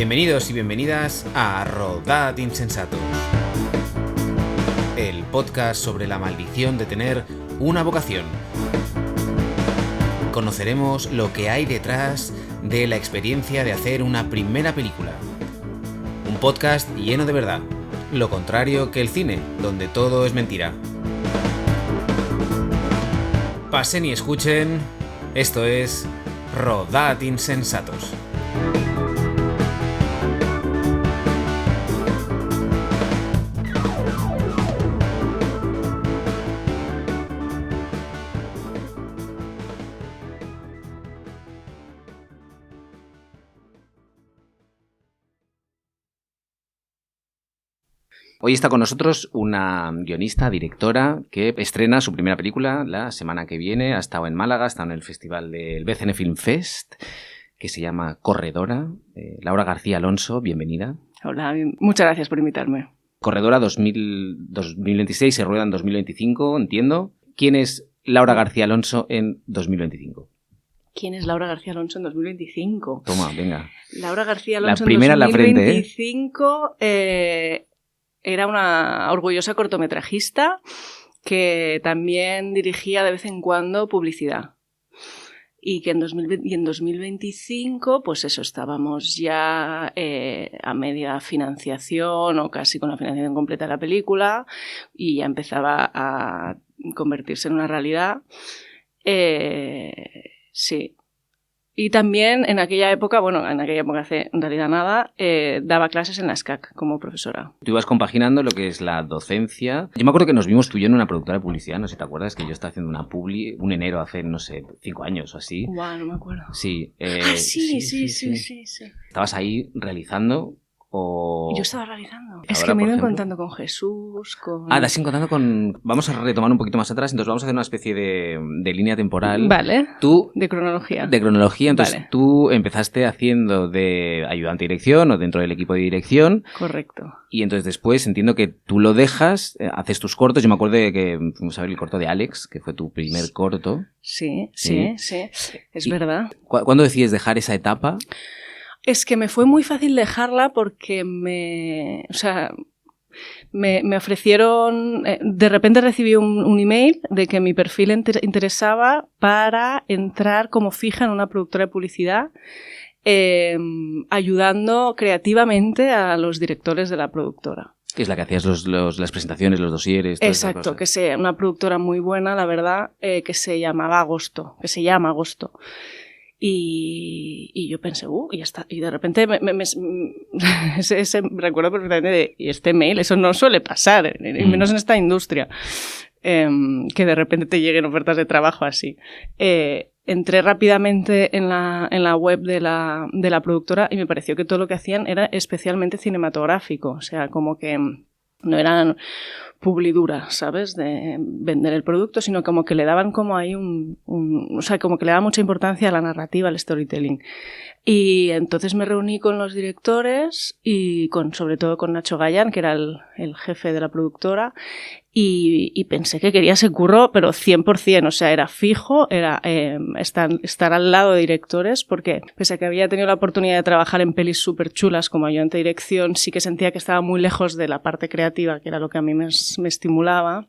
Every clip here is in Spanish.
Bienvenidos y bienvenidas a Rodad Insensatos, el podcast sobre la maldición de tener una vocación. Conoceremos lo que hay detrás de la experiencia de hacer una primera película. Un podcast lleno de verdad, lo contrario que el cine, donde todo es mentira. Pasen y escuchen, esto es Rodad Insensatos. Hoy está con nosotros una guionista, directora, que estrena su primera película la semana que viene. Ha estado en Málaga, ha estado en el festival del BCN Film Fest, que se llama Corredora. Laura García Alonso, bienvenida. Hola, muchas gracias por invitarme. Corredora 2026, se rueda en 2025, entiendo. ¿Quién es Laura García Alonso en 2025? ¿Quién es Laura García Alonso en 2025? Toma, venga. Laura García Alonso la primera en 2025... en la frente, Era una orgullosa cortometrajista que también dirigía de vez en cuando publicidad. Y que en 2025, pues eso, estábamos ya a media financiación o casi con la financiación completa de la película y ya empezaba a convertirse en una realidad. Sí. Y también en aquella época hace en realidad nada, daba clases en la SCAC como profesora. Tú ibas compaginando lo que es la docencia. Yo me acuerdo que nos vimos tú y yo en una productora de publicidad, no sé si te acuerdas, que yo estaba haciendo una publi un enero hace, no sé, 5 años o así. Guau, no me acuerdo. Sí. Sí. ¿Estabas ahí realizando o...? Yo estaba realizando. Ahora, Es que me he ido ejemplo, encontrando con Jesús, con... te has ido encontrando con... Vamos a retomar un poquito más atrás, entonces vamos a hacer una especie de línea temporal. Vale, Tú, de cronología. De cronología, entonces Vale. Tú empezaste haciendo de ayudante de dirección o dentro del equipo de dirección. Correcto. Y entonces después entiendo que tú lo dejas, haces tus cortos. Yo me acuerdo de que fuimos a ver el corto de Alex, que fue tu primer corto. Sí. Es Y- verdad. ¿Cuándo decides dejar esa etapa? Es que me fue muy fácil dejarla porque me ofrecieron... de repente recibí un email de que mi perfil interesaba para entrar como fija en una productora de publicidad, ayudando creativamente a los directores de la productora. Que es la que hacías las presentaciones, los dosieres, todas esas Exacto, cosas. que sea una productora muy buena, la verdad, que se llama Agosto. Y yo pensé, ya está. Y de repente ese recuerdo perfectamente de, y este mail, eso no suele pasar, y menos en esta industria, que de repente te lleguen ofertas de trabajo así. Entré rápidamente en la web de la productora y me pareció que todo lo que hacían era especialmente cinematográfico, o sea, como que no eran publidura, ¿sabes? De vender el producto, sino como que le daban como ahí o sea, como que le daban mucha importancia a la narrativa, al storytelling. Y entonces me reuní con los directores y sobre todo con Nacho Gallán, que era el jefe de la productora, y pensé que quería ese curro, pero 100%, o sea, era fijo, era estar al lado de directores, porque pese a que había tenido la oportunidad de trabajar en pelis súper chulas como ayudante de dirección, sí que sentía que estaba muy lejos de la parte creativa, que era lo que a mí me estimulaba.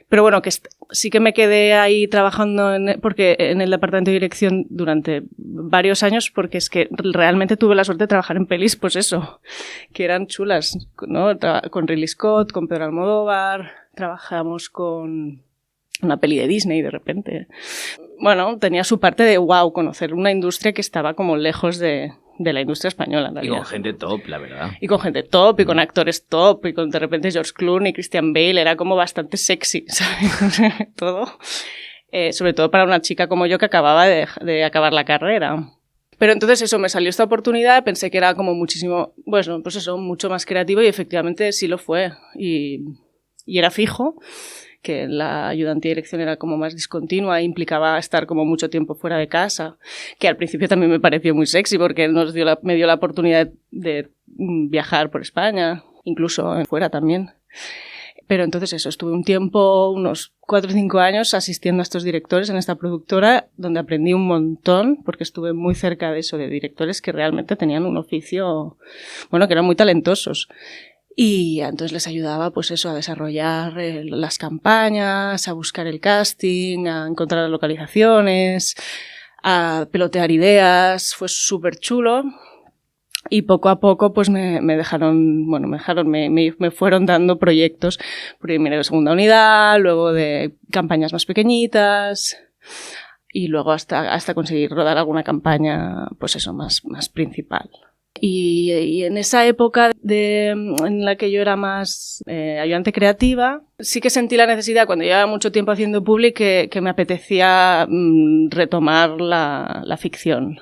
Pero bueno, que sí que me quedé ahí trabajando porque en el departamento de dirección durante varios años, porque es que realmente tuve la suerte de trabajar en pelis, pues eso, que eran chulas, ¿no? Con Ridley Scott, con Pedro Almodóvar, trabajamos con una peli de Disney de repente. Bueno, tenía su parte de wow, conocer una industria que estaba como lejos de la industria española, en Y realidad. con gente top, la verdad. Y con gente top, y con actores top, y con de repente George Clooney, Christian Bale, era como bastante sexy, ¿sabes? Todo. Sobre todo para una chica como yo que acababa de acabar la carrera. Pero entonces eso, me salió esta oportunidad, pensé que era como muchísimo, bueno, pues eso, mucho más creativo y efectivamente sí lo fue. Y era fijo, que la ayudante de dirección era como más discontinua e implicaba estar como mucho tiempo fuera de casa, que al principio también me pareció muy sexy porque me dio la oportunidad de viajar por España, incluso fuera también. Pero entonces eso, estuve un tiempo, unos 4 o 5 años asistiendo a estos directores en esta productora, donde aprendí un montón, porque estuve muy cerca de eso, de directores que realmente tenían un oficio, bueno, que eran muy talentosos. Y entonces les ayudaba, pues eso, a desarrollar las campañas, a buscar el casting, a encontrar las localizaciones, a pelotear ideas. Fue súper chulo. Y poco a poco, pues me fueron dando proyectos, primero de segunda unidad, luego de campañas más pequeñitas, y luego hasta conseguir rodar alguna campaña, pues eso, más principal. Y en esa época en la que yo era más ayudante creativa, sí que sentí la necesidad, cuando llevaba mucho tiempo haciendo publi, que me apetecía retomar la ficción.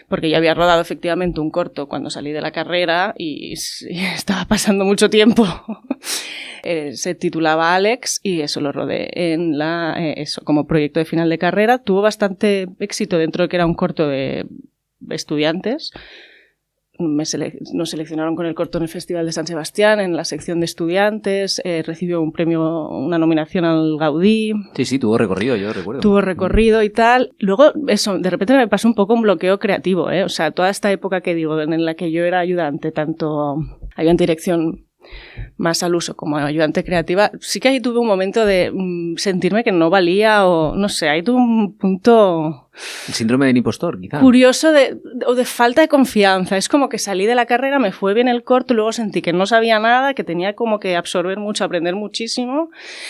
Porque ya había rodado efectivamente un corto cuando salí de la carrera y estaba pasando mucho tiempo. Se titulaba Alex y eso lo rodé en como proyecto de final de carrera. Tuvo bastante éxito dentro de que era un corto de estudiantes. Nos seleccionaron con el corto en el Festival de San Sebastián, en la sección de estudiantes, recibió un premio, una nominación al Gaudí. Sí, tuvo recorrido, yo recuerdo. Tuvo recorrido y tal. Luego, eso, de repente me pasó un poco un bloqueo creativo, ¿eh? O sea, toda esta época que digo, en la que yo era ayudante, tanto ayudante de dirección más al uso como ayudante creativa, sí que ahí tuve un momento de sentirme que no valía o no sé, ahí tuve un punto... El síndrome del impostor, quizá. Curioso o de falta de confianza. Es como que salí de la carrera, me fue bien el corto, luego sentí que no sabía nada, que tenía como que absorber mucho, aprender muchísimo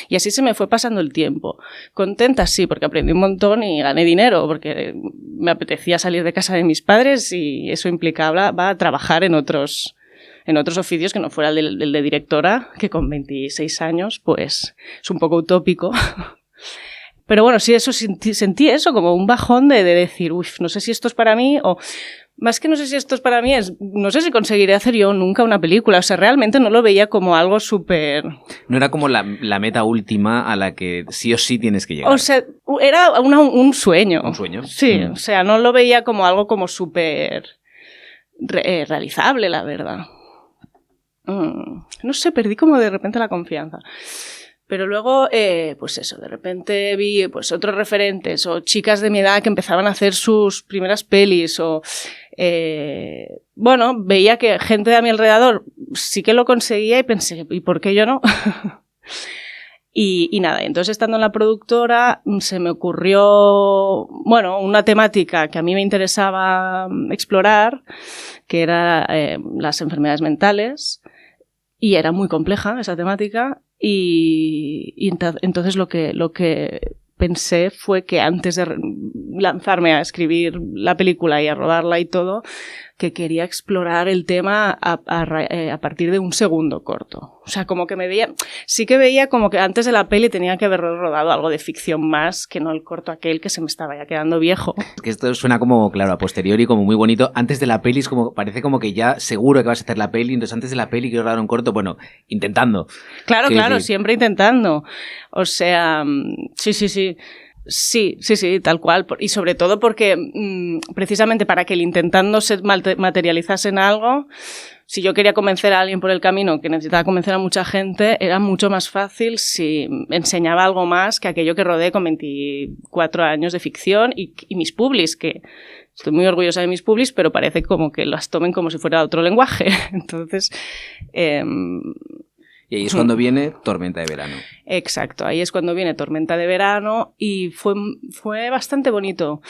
y así se me fue pasando el tiempo. Contenta, sí, porque aprendí un montón y gané dinero, porque me apetecía salir de casa de mis padres y eso implicaba trabajar en otros oficios que no fuera el de directora, que con 26 años, pues es un poco utópico. Pero bueno, sí, eso sentí eso, como un bajón de decir, uff, no sé si esto es para mí, o más que no sé si esto es para mí, no sé si conseguiré hacer yo nunca una película. O sea, realmente no lo veía como algo súper... No era como la meta última a la que sí o sí tienes que llegar. O sea, era un sueño. ¿Un sueño? Sí, o sea, no lo veía como algo como súper realizable, la verdad. No sé, perdí como de repente la confianza. Pero luego, pues eso, de repente vi pues otros referentes o chicas de mi edad que empezaban a hacer sus primeras pelis o... bueno, veía que gente de a mi alrededor sí que lo conseguía y pensé, ¿y por qué yo no? Y nada, entonces estando en la productora se me ocurrió, bueno, una temática que a mí me interesaba explorar, que era las enfermedades mentales. Y era muy compleja esa temática y entonces lo que pensé fue que antes de lanzarme a escribir la película y a rodarla y todo, que quería explorar el tema a partir de un segundo corto. O sea, como que sí que veía como que antes de la peli tenía que haber rodado algo de ficción más que no el corto aquel que se me estaba ya quedando viejo. Que esto suena como, claro, a posteriori, como muy bonito. Antes de la peli es como, parece como que ya seguro que vas a hacer la peli, entonces antes de la peli quiero rodar un corto, bueno, intentando. Claro, siempre intentando. O sea, sí. Sí, tal cual. Y sobre todo porque precisamente para que el intentando se materializase en algo, si yo quería convencer a alguien por el camino que necesitaba convencer a mucha gente, era mucho más fácil si enseñaba algo más que aquello que rodé con 24 años de ficción y mis publis, que estoy muy orgullosa de mis publis, pero parece como que las tomen como si fuera otro lenguaje. Entonces... Y ahí es cuando viene Tormenta de verano. Exacto, ahí es cuando viene Tormenta de verano y fue bastante bonito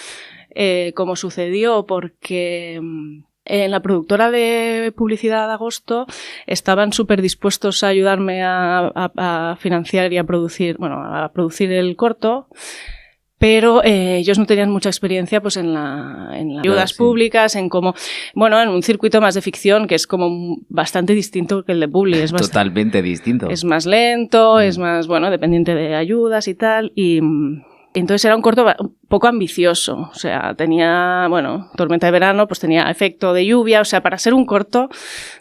como sucedió porque en la productora de publicidad de Agosto estaban súper dispuestos a ayudarme a financiar y a producir el corto. Pero ellos no tenían mucha experiencia pues en las ayudas públicas, en cómo, bueno, en un circuito más de ficción que es como bastante distinto que el de publi. Es totalmente distinto. Es más lento, es más, bueno, dependiente de ayudas y tal. Y entonces era un corto un poco ambicioso. O sea, tenía, bueno, Tormenta de verano, pues tenía efecto de lluvia. O sea, para ser un corto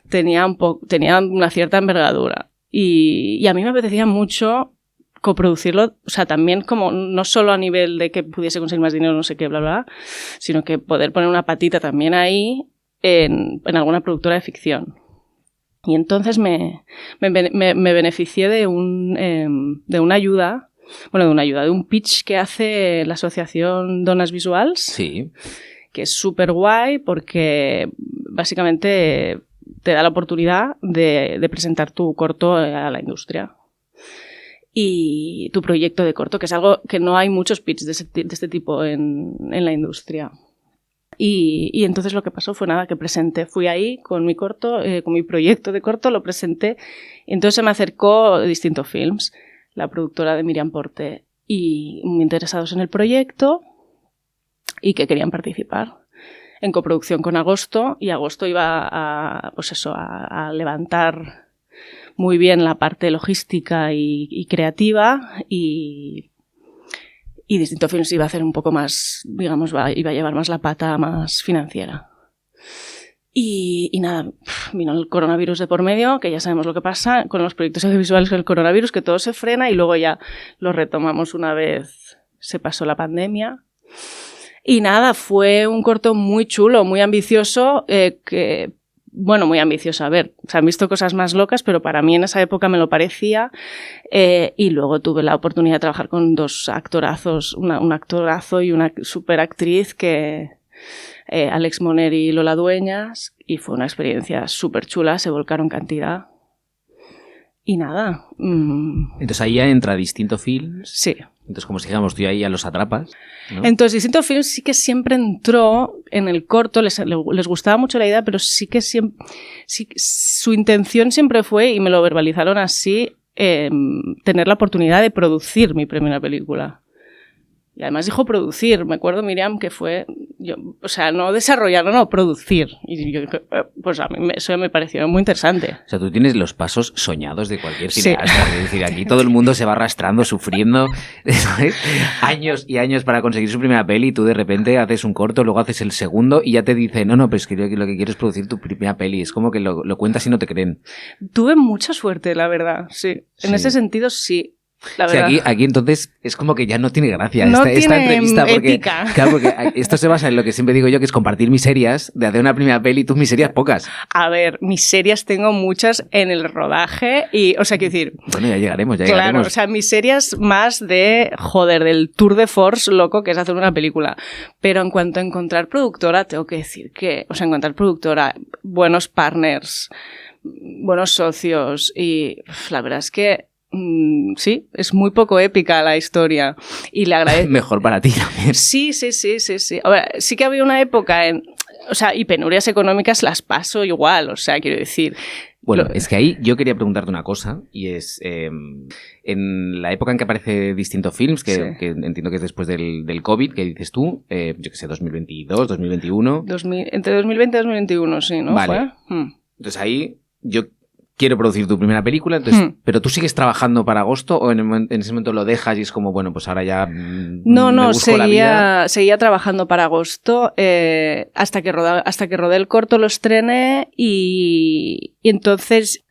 tenía una cierta envergadura. Y a mí me apetecía mucho coproducirlo, o sea, también como no solo a nivel de que pudiese conseguir más dinero, no sé qué, bla, bla, sino que poder poner una patita también ahí en alguna productora de ficción. Y entonces me beneficié de una ayuda, de un pitch que hace la asociación Dones Visuals. Sí. Que es súper guay porque básicamente te da la oportunidad de presentar tu corto a la industria. Y tu proyecto de corto, que es algo que no hay muchos pitches de este tipo en la industria. Y entonces lo que pasó fue nada, que presenté, fui ahí con mi corto, con mi proyecto de corto, lo presenté, y entonces se me acercó Distinto Films, la productora de Miriam Porté, y muy interesados en el proyecto y que querían participar en coproducción con Agosto, y Agosto iba a levantar muy bien la parte logística y creativa, y Distinto Films iba a hacer un poco más, digamos, iba a llevar más la pata más financiera. Y nada, vino el coronavirus de por medio, que ya sabemos lo que pasa con los proyectos audiovisuales del coronavirus, que todo se frena y luego ya lo retomamos una vez se pasó la pandemia. Y nada, fue un corto muy chulo, muy ambicioso, muy ambicioso, a ver, se han visto cosas más locas, pero para mí en esa época me lo parecía, y luego tuve la oportunidad de trabajar con dos actorazos, un actorazo y una superactriz, Alex Moner y Lola Dueñas, y fue una experiencia súper chula, se volcaron cantidad. Y nada. Entonces ahí ya entra Distinto Films. Sí. Entonces, como si dijéramos, tú ahí ya los atrapas, ¿no? Entonces, Distinto Films sí que siempre entró en el corto, les gustaba mucho la idea, pero sí que siempre, su intención siempre fue, y me lo verbalizaron así, tener la oportunidad de producir mi primera película. Y además dijo producir, me acuerdo, Miriam, que fue, no desarrollar, no, producir. Y yo, pues a mí eso me pareció muy interesante. O sea, tú tienes los pasos soñados de cualquier cineasta. Sí. Es decir, aquí todo el mundo se va arrastrando, sufriendo, ¿sabes? Años y años para conseguir su primera peli, y tú de repente haces un corto, luego haces el segundo y ya te dicen, no, pero es que lo que quiero es producir tu primera peli. Es como que lo cuentas y no te creen. Tuve mucha suerte, la verdad, sí. En ese sentido, sí. O sea, aquí entonces es como que ya no tiene gracia no esta entrevista porque, ética. Claro, porque esto se basa en lo que siempre digo yo, que es compartir miserias, de hacer una primera peli y tus miserias pocas. A ver, miserias tengo muchas en el rodaje y, o sea, quiero decir... Bueno, ya llegaremos. Claro, o sea, miserias más del tour de force loco que es hacer una película. Pero en cuanto a encontrar productora, tengo que decir que, o sea, encontrar productora, buenos partners, buenos socios y la verdad es que sí, es muy poco épica la historia y le agradezco. Mejor para ti también. Sí. A ver, sí que había una época y penurias económicas las paso igual, o sea, quiero decir. Bueno, es que ahí yo quería preguntarte una cosa y es, en la época en que aparece Distinto Films, que entiendo que es después del COVID, que dices tú, yo que sé, 2022, 2021. Entre 2020 y 2021, sí, ¿no? Vale. Entonces ahí yo quiero producir tu primera película, entonces, ¿pero tú sigues trabajando para Agosto o en ese momento lo dejas y es como, bueno, pues ahora ya me busco la vida? Seguía trabajando para Agosto hasta que rodé el corto, lo estrené y entonces...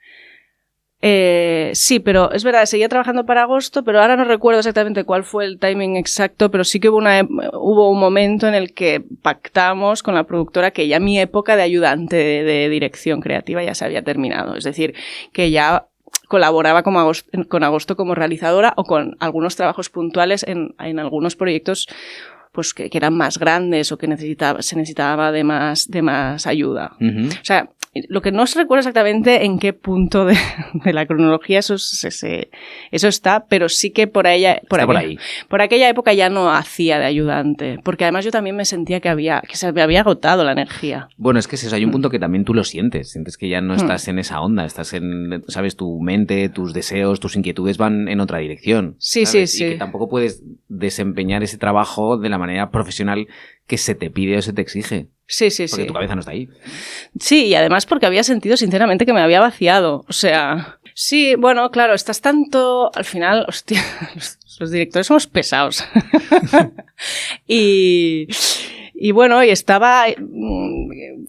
sí, pero es verdad, seguía trabajando para Agosto, pero ahora no recuerdo exactamente cuál fue el timing exacto, pero sí que hubo un momento en el que pactamos con la productora que ya mi época de ayudante de dirección creativa ya se había terminado. Es decir, que ya colaboraba con Agosto como realizadora o con algunos trabajos puntuales en algunos proyectos pues que eran más grandes o que se necesitaba de más ayuda. Uh-huh. O sea, lo que no se recuerda exactamente en qué punto de la cronología eso está, pero sí que por aquella época ya no hacía de ayudante, porque además yo también me sentía que se me había agotado la energía. Bueno, es que es eso, hay un punto que también tú lo sientes que ya no estás en esa onda, estás en, sabes, tu mente, tus deseos, tus inquietudes van en otra dirección. Sí. Y que tampoco puedes desempeñar ese trabajo de la manera profesional que se te pide o se te exige. Sí. Porque tu cabeza no está ahí. Sí, y además porque había sentido sinceramente que me había vaciado. O sea, sí, bueno, claro, estás tanto... Al final, hostia, los directores somos pesados. Y bueno, y estaba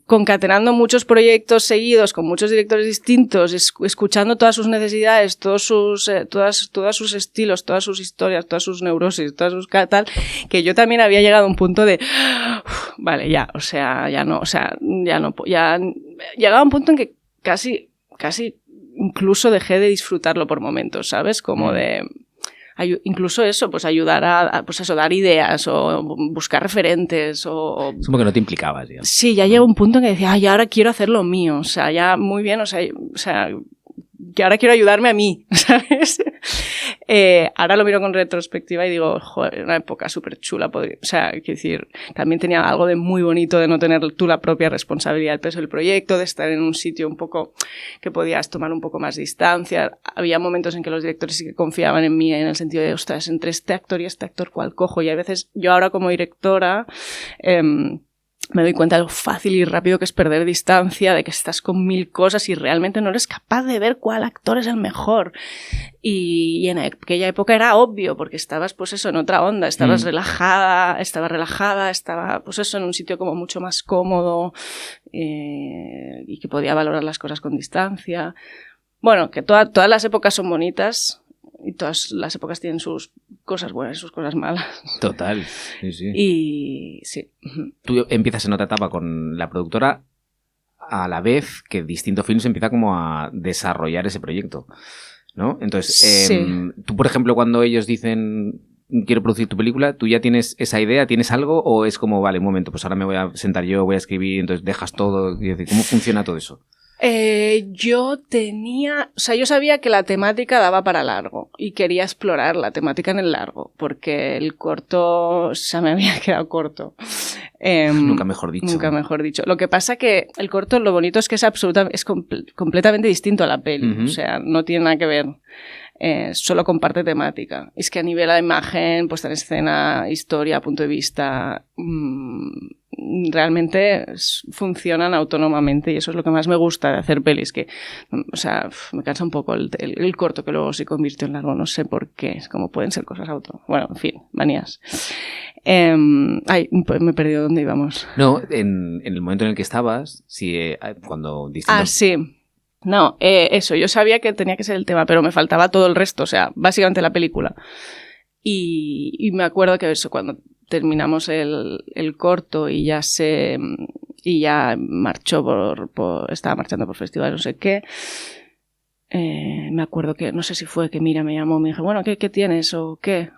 concatenando muchos proyectos seguidos con muchos directores distintos, escuchando todas sus necesidades, todos sus estilos, todas sus historias, todas sus neurosis, todas sus tal, que yo también había llegado a un punto de vale, ya, o sea, ya no, o sea, ya no, ya llegaba a un punto en que casi casi incluso dejé de disfrutarlo por momentos, ¿sabes? Como de... Incluso eso, pues ayudar a pues eso, dar ideas o buscar referentes o... Es como que no te implicabas, digamos. Sí, ya llegó un punto en que decía, ay, ahora quiero hacer lo mío, o sea, ya muy bien, o sea que ahora quiero ayudarme a mí, ¿sabes? Ahora lo miro con retrospectiva y digo, joder, una época súper chula. O sea, quiero decir, también tenía algo de muy bonito de no tener tú la propia responsabilidad del peso del proyecto, de estar en un sitio un poco que podías tomar un poco más distancia. Había momentos en que los directores sí que confiaban en mí en el sentido de, ostras, entre este actor y este actor, ¿cuál cojo? Y a veces yo ahora como directora... me doy cuenta de lo fácil y rápido que es perder distancia, de que estás con 1000 cosas y realmente no eres capaz de ver cuál actor es el mejor. Y en aquella época era obvio, porque estabas, pues eso, en otra onda, estabas relajada, estaba, pues eso, en un sitio como mucho más cómodo y que podía valorar las cosas con distancia. Bueno, que todas las épocas son bonitas y todas las épocas tienen sus cosas buenas y sus cosas malas. Total, sí, sí. Y sí. Tú empiezas en otra etapa con la productora a la vez que Distinto Films empieza como a desarrollar ese proyecto, ¿no? Entonces, sí. tú, por ejemplo, cuando ellos dicen quiero producir tu película, ¿tú ya tienes esa idea, tienes algo o es como, vale, un momento, pues ahora me voy a sentar yo, voy a escribir, entonces dejas todo? ¿Cómo funciona todo eso? Yo sabía que la temática daba para largo y quería explorar la temática en el largo, porque el corto se me había quedado corto. Nunca mejor dicho. Nunca mejor dicho. Lo que pasa que el corto, lo bonito es que es completamente distinto a la peli, o sea, no tiene nada que ver. Solo comparte temática. Es que a nivel de imagen, puesta en escena, historia, punto de vista, realmente funcionan autónomamente y eso es lo que más me gusta de hacer pelis, que, o sea, me cansa un poco el corto que luego se convirtió en largo, no sé por qué, es como pueden ser cosas bueno, en fin, manías. Pues me he perdido dónde íbamos. No, en el momento en el que estabas, cuando Distinto... sí. No, eso, yo sabía que tenía que ser el tema, pero me faltaba todo el resto, o sea, básicamente la película. Y me acuerdo que eso, cuando terminamos el corto y ya marchó estaba marchando por festivales, no sé qué, me acuerdo que, no sé si fue que Mira me llamó, me dijo, bueno, ¿qué tienes? ¿O qué?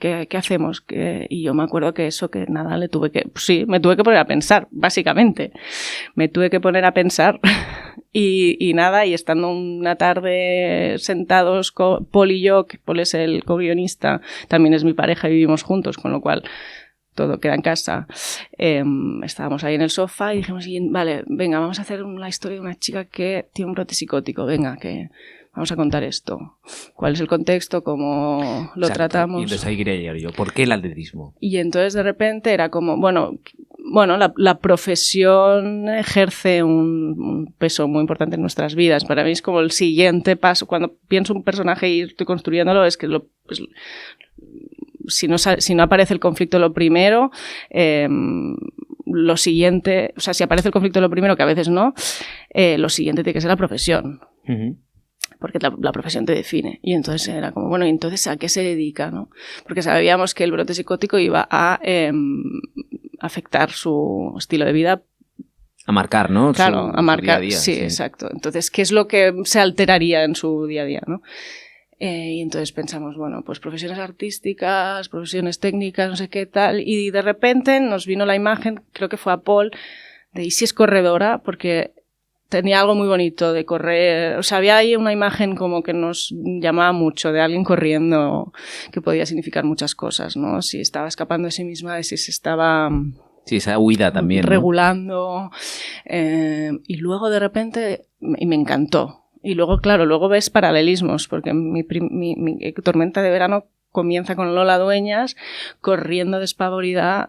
¿Qué hacemos? Y yo me acuerdo que eso, que nada, me tuve que poner a pensar, básicamente. Me tuve que poner a pensar y nada, y estando una tarde sentados, Paul y yo, que Paul es el co-guionista, también es mi pareja y vivimos juntos, con lo cual todo queda en casa. Estábamos ahí en el sofá y dijimos, vale, venga, vamos a hacer la historia de una chica que tiene un brote psicótico, venga, que vamos a contar esto. ¿Cuál es el contexto? ¿Cómo lo tratamos? Y entonces ahí quería llegar yo, ¿por qué el atletismo? Y entonces de repente era como, bueno, la profesión ejerce un peso muy importante en nuestras vidas. Para mí es como el siguiente paso. Cuando pienso un personaje y estoy construyéndolo, es que si no aparece el conflicto lo primero, lo siguiente, o sea, si aparece el conflicto lo primero, que a veces no, lo siguiente tiene que ser la profesión. Uh-huh. Porque la profesión te define. Y entonces era como, bueno, ¿y entonces a qué se dedica, no? Porque sabíamos que el brote psicótico iba a afectar su estilo de vida. A marcar, ¿no? Claro, a marcar. Su día a día, sí, exacto. Entonces, ¿qué es lo que se alteraría en su día a día, no? Y entonces pensamos, bueno, pues profesiones artísticas, profesiones técnicas, no sé qué tal. Y de repente nos vino la imagen, creo que fue a Paul, de ¿y si es corredora? Porque tenía algo muy bonito de correr. O sea, había ahí una imagen como que nos llamaba mucho, de alguien corriendo, que podía significar muchas cosas, ¿no? Si estaba escapando de sí misma, de si se estaba... Sí, esa huida también, regulando. ¿No? Y luego de repente, y me encantó. Y luego, claro, luego ves paralelismos, porque mi tormenta de verano comienza con Lola Dueñas corriendo despavorida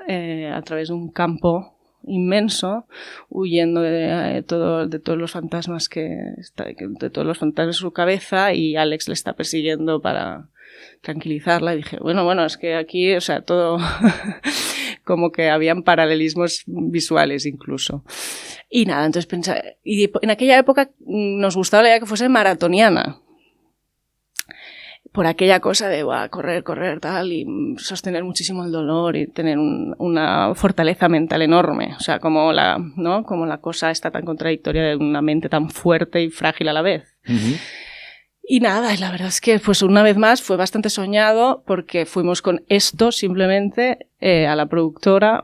a través de un campo inmenso, huyendo de todos los fantasmas de todos los fantasmas en su cabeza, y Alex le está persiguiendo para tranquilizarla. Y dije, bueno, es que aquí, o sea, todo como que habían paralelismos visuales incluso. Y nada, entonces pensé, y en aquella época nos gustaba la idea que fuese maratoniana. por aquella cosa de correr, tal, y sostener muchísimo el dolor y tener una fortaleza mental enorme. O sea, como la cosa está tan contradictoria de una mente tan fuerte y frágil a la vez. Uh-huh. Y nada, la verdad es que pues una vez más fue bastante soñado porque fuimos con esto simplemente a la productora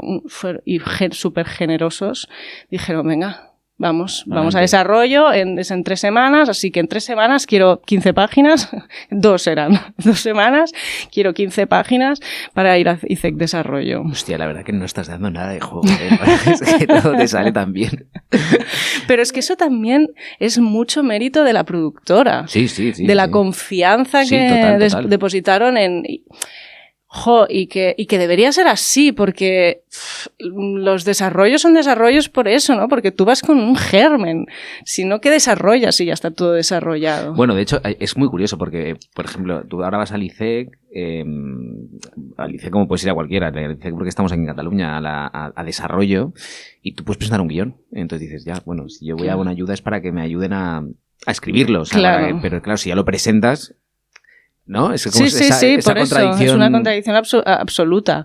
y súper generosos. Dijeron, venga, vamos a desarrollo, es en 3 semanas, así que en 3 semanas quiero 15 páginas, 2 semanas, quiero 15 páginas para ir a ICEC Desarrollo. Hostia, la verdad que no estás dando nada de juego, es que todo te sale tan bien. Pero es que eso también es mucho mérito de la productora. Sí. De la confianza que total. depositaron en... y que debería ser así, porque los desarrollos son desarrollos por eso, ¿no? Porque tú vas con un germen, sino que desarrollas y ya está todo desarrollado. Bueno, de hecho, es muy curioso porque, por ejemplo, tú ahora vas al ICEC, como puedes ir a cualquiera, al ICEC porque estamos aquí en Cataluña, a desarrollo, y tú puedes presentar un guión. Entonces dices, ya, bueno, si yo voy a una ayuda es para que me ayuden a escribirlo, o sea, claro. Pero claro, si ya lo presentas... ¿No? Es como esa por contradicción... eso. Es una contradicción absoluta.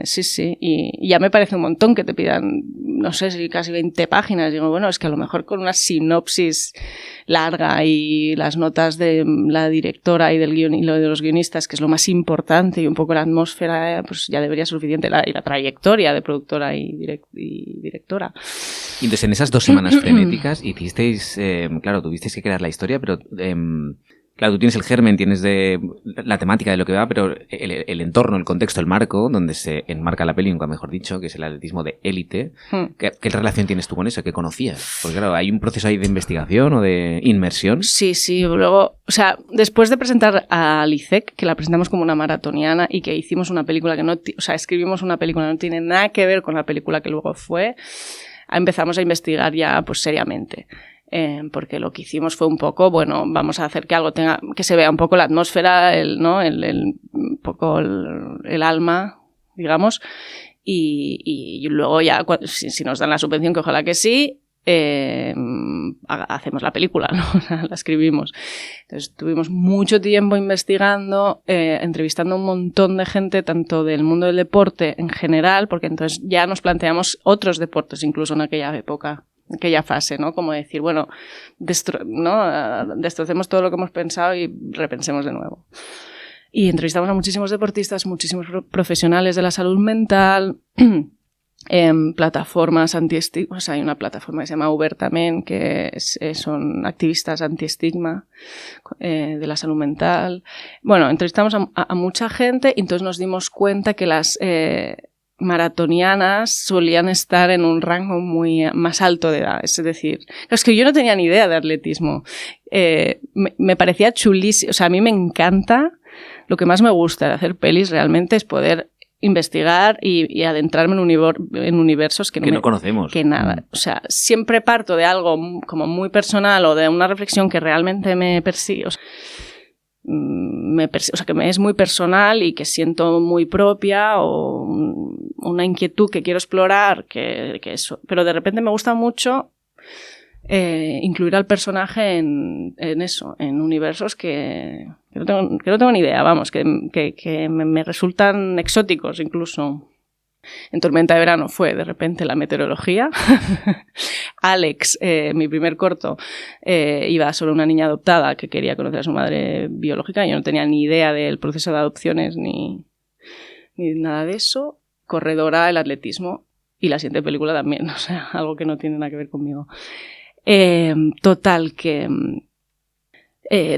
Sí. Y ya me parece un montón que te pidan, no sé, si casi 20 páginas. Digo, bueno, es que a lo mejor con una sinopsis larga y las notas de la directora y del guion y lo de los guionistas, que es lo más importante, y un poco la atmósfera, pues ya debería ser suficiente. Y la trayectoria de productora y directora. Y entonces en esas 2 semanas frenéticas hicisteis, claro, tuvisteis que crear la historia, pero... Claro, tú tienes el germen, tienes la temática de lo que va, pero el entorno, el contexto, el marco, donde se enmarca la peli, nunca mejor dicho, que es el atletismo de élite. ¿Qué relación tienes tú con eso? ¿Qué conocías? Porque claro, hay un proceso ahí de investigación o de inmersión. Sí. Luego, o sea, después de presentar a ICEC, que la presentamos como una maratoniana y que hicimos una película escribimos una película que no tiene nada que ver con la película que luego fue, empezamos a investigar ya pues seriamente. Porque lo que hicimos fue un poco, bueno, vamos a hacer que algo tenga, que se vea un poco la atmósfera, un poco el alma, digamos, y luego ya, si nos dan la subvención, que ojalá que sí, hacemos la película, ¿no? La escribimos. Entonces tuvimos mucho tiempo investigando, entrevistando a un montón de gente, tanto del mundo del deporte en general, porque entonces ya nos planteamos otros deportes incluso en aquella época. Aquella fase, ¿no? Como decir, bueno, destrocemos todo lo que hemos pensado y repensemos de nuevo. Y entrevistamos a muchísimos deportistas, muchísimos profesionales de la salud mental, plataformas anti-estigma. Hay una plataforma que se llama Uber también, que son activistas anti-estigma de la salud mental. Bueno, entrevistamos a mucha gente y entonces nos dimos cuenta que las... maratonianas solían estar en un rango muy más alto de edad, es decir, es que yo no tenía ni idea de atletismo, me parecía chulísimo, o sea, a mí me encanta, lo que más me gusta de hacer pelis realmente es poder investigar y adentrarme en universos que no conocemos, que nada, o sea, siempre parto de algo como muy personal o de una reflexión que realmente me persigue, o sea, que me es muy personal y que siento muy propia o una inquietud que quiero explorar, que eso. Pero de repente me gusta mucho incluir al personaje en eso, en universos que no tengo ni idea, vamos, que me resultan exóticos incluso. En Tormenta de Verano fue de repente la meteorología. Alex, mi primer corto, iba sobre una niña adoptada que quería conocer a su madre biológica. Yo no tenía ni idea del proceso de adopciones ni nada de eso. Corredora, el atletismo y la siguiente película también, o sea, algo que no tiene nada que ver conmigo. Total, que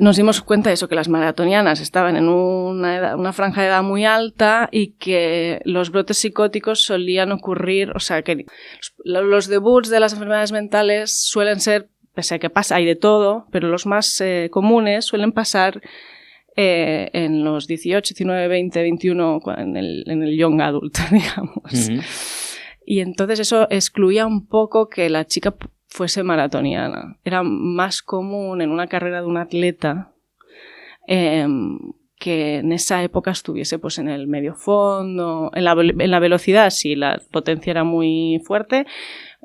nos dimos cuenta de eso, que las maratonianas estaban en una franja de edad muy alta y que los brotes psicóticos solían ocurrir, o sea, que los debuts de las enfermedades mentales suelen ser, pese a que hay de todo, pero los más comunes suelen pasar en los 18, 19, 20, 21, en el young adult, digamos. Uh-huh. Y entonces eso excluía un poco que la chica fuese maratoniana. Era más común en una carrera de un atleta que en esa época estuviese pues en el medio fondo, en la velocidad sí, la potencia era muy fuerte,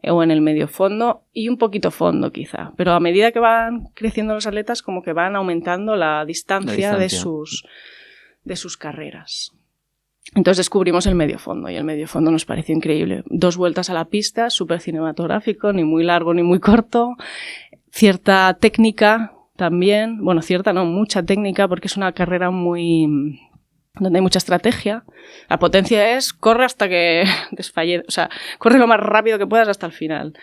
o en el medio fondo y un poquito fondo quizá, pero a medida que van creciendo los atletas como que van aumentando la distancia. de sus carreras. Entonces descubrimos el medio fondo y el medio fondo nos pareció increíble. 2 vueltas a la pista, súper cinematográfico, ni muy largo ni muy corto, cierta técnica también, bueno, cierta no, mucha técnica porque es una carrera donde hay mucha estrategia. La potencia es corre hasta que desfallezca, o sea, corre lo más rápido que puedas hasta el final.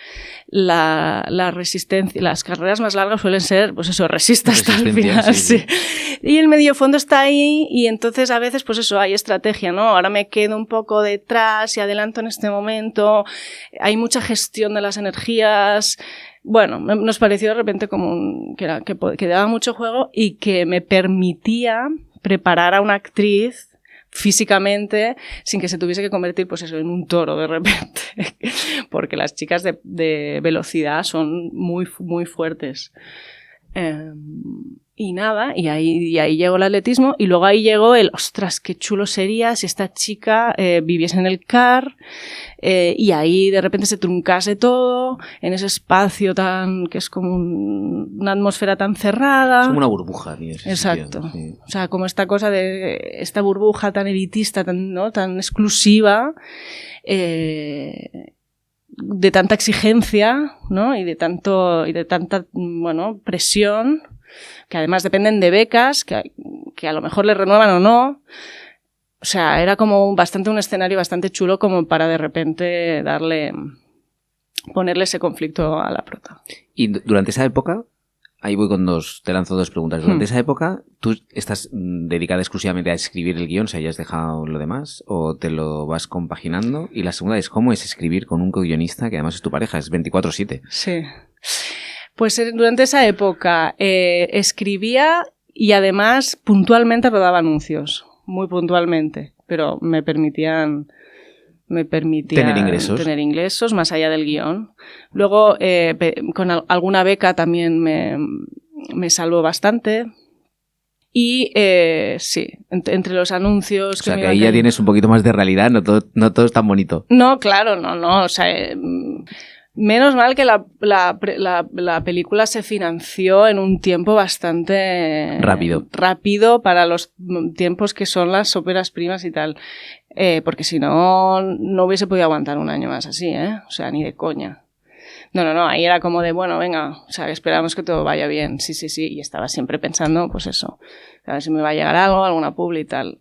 La resistencia, las carreras más largas suelen ser, pues eso, resiste hasta el final. Sí. Y el medio fondo está ahí y entonces a veces, pues eso, hay estrategia, ¿no? Ahora me quedo un poco detrás y adelanto en este momento. Hay mucha gestión de las energías. Bueno, nos pareció de repente como que daba mucho juego y que me permitía preparar a una actriz físicamente sin que se tuviese que convertir pues eso, en un toro de repente, porque las chicas de velocidad son muy, muy fuertes. Y nada, y ahí llegó el atletismo y luego ahí llegó ostras, qué chulo sería si esta chica viviese en el CAR y ahí de repente se truncase todo en ese espacio que es como una atmósfera tan cerrada. Es como una burbuja, tío. Exacto. Sitio, sí. O sea, como esta cosa de esta burbuja tan elitista, tan exclusiva, de tanta exigencia, ¿no? y de tanta, bueno, presión, que además dependen de becas, que a lo mejor le renuevan o no. O sea, era como un escenario bastante chulo como para de repente ponerle ese conflicto a la prota. Y durante esa época, ahí voy te lanzo 2 preguntas. Durante esa época, ¿tú estás dedicada exclusivamente a escribir el guión, o sea, ya has dejado lo demás, o te lo vas compaginando? Y la segunda es, ¿cómo es escribir con un co-guionista que además es tu pareja, es 24/7? Sí. Pues durante esa época escribía y además puntualmente rodaba anuncios, muy puntualmente, pero me permitían tener ingresos más allá del guión. Luego, con alguna beca también me salvó bastante. Y sí, entre los anuncios... O sea, que ahí ya tienes un poquito más de realidad, no todo es tan bonito. No, claro, no. O sea, menos mal que la película se financió en un tiempo bastante... rápido para los tiempos que son las óperas primas y tal. Porque si no hubiese podido aguantar un año más así, ¿eh? O sea, ni de coña. No, ahí era como de, bueno, venga, o sea, esperamos que todo vaya bien, sí, y estaba siempre pensando, pues eso, a ver si me va a llegar algo, alguna publi y tal.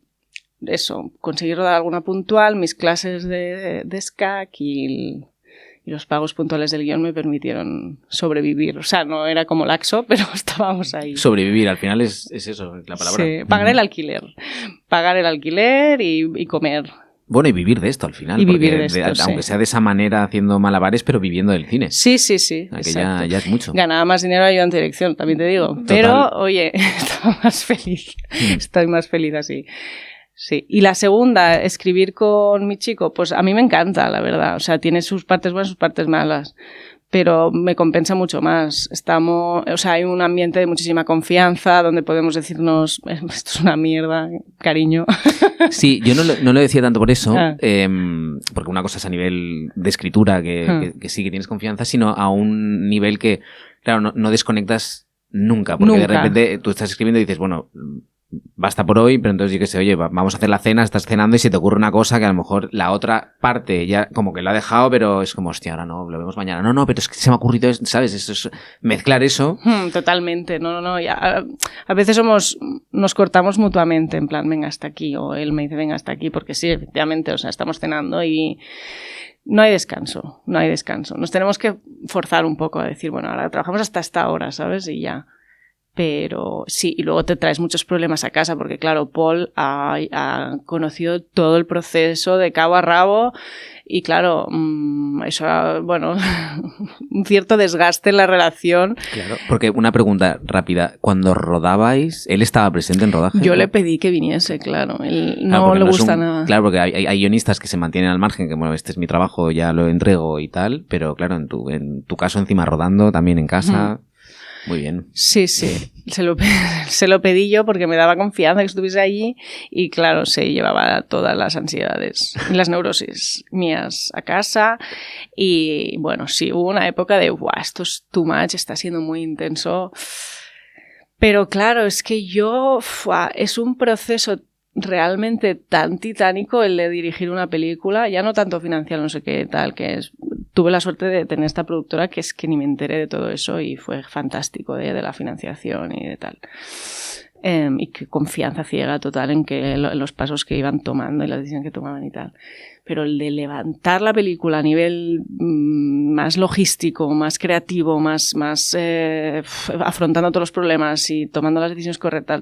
Eso, conseguir rodar alguna puntual, mis clases de SCAC y los pagos puntuales del guión me permitieron sobrevivir. O sea, no era como laxo, pero estábamos ahí. Sobrevivir, al final es eso, la palabra. Sí, pagar el alquiler. Pagar el alquiler y comer. Bueno, y vivir de esto al final. Y vivir de esto, aunque sí. sea de esa manera, haciendo malabares, pero viviendo del cine. Sí. Que ya es mucho. Ganaba más dinero ayudante de dirección, también te digo. Total. Pero, oye, estaba más feliz. Estoy más feliz así. Sí. Y la segunda, escribir con mi chico, pues a mí me encanta, la verdad. O sea, tiene sus partes buenas, sus partes malas. Pero me compensa mucho más. Hay un ambiente de muchísima confianza donde podemos decirnos, esto es una mierda, cariño. Sí, yo no lo decía tanto por eso, porque una cosa es a nivel de escritura, que sí que tienes confianza, sino a un nivel que, claro, no desconectas nunca, porque de repente tú estás escribiendo y dices, bueno, basta por hoy, pero entonces yo qué sé, oye, vamos a hacer la cena, estás cenando y se te ocurre una cosa que a lo mejor la otra parte ya como que lo ha dejado, pero es como, hostia, ahora no, lo vemos mañana. No, pero es que se me ha ocurrido, ¿sabes? Eso es mezclar eso. Totalmente, no. Ya, a veces nos cortamos mutuamente, en plan, venga hasta aquí, o él me dice, venga hasta aquí, porque sí, efectivamente, o sea, estamos cenando y no hay descanso. Nos tenemos que forzar un poco a decir, bueno, ahora trabajamos hasta esta hora, ¿sabes? Y ya. Pero sí, y luego te traes muchos problemas a casa porque, claro, Paul ha conocido todo el proceso de cabo a rabo y, claro, eso, bueno, un cierto desgaste en la relación. Claro, porque una pregunta rápida. Cuando rodabais, ¿él estaba presente en rodaje? Yo le pedí que viniese, claro. Él no le gusta nada. Claro, porque hay guionistas que se mantienen al margen, que, bueno, este es mi trabajo, ya lo entrego y tal, pero, claro, en tu caso encima rodando, también en casa... Muy bien. Sí, sí. Se lo pedí yo porque me daba confianza que estuviese allí y claro, se llevaba todas las ansiedades y las neurosis mías a casa y bueno, sí, hubo una época de ¡guau! Esto es too much, está siendo muy intenso. Pero claro, es que es un proceso realmente tan titánico el de dirigir una película, ya no tanto financiar, no sé qué tal, tuve la suerte de tener esta productora que es que ni me enteré de todo eso y fue fantástico de la financiación y de tal. Y que confianza ciega total en los pasos que iban tomando y la decisión que tomaban y tal. Pero el de levantar la película a nivel más logístico, más creativo, más afrontando todos los problemas y tomando las decisiones correctas,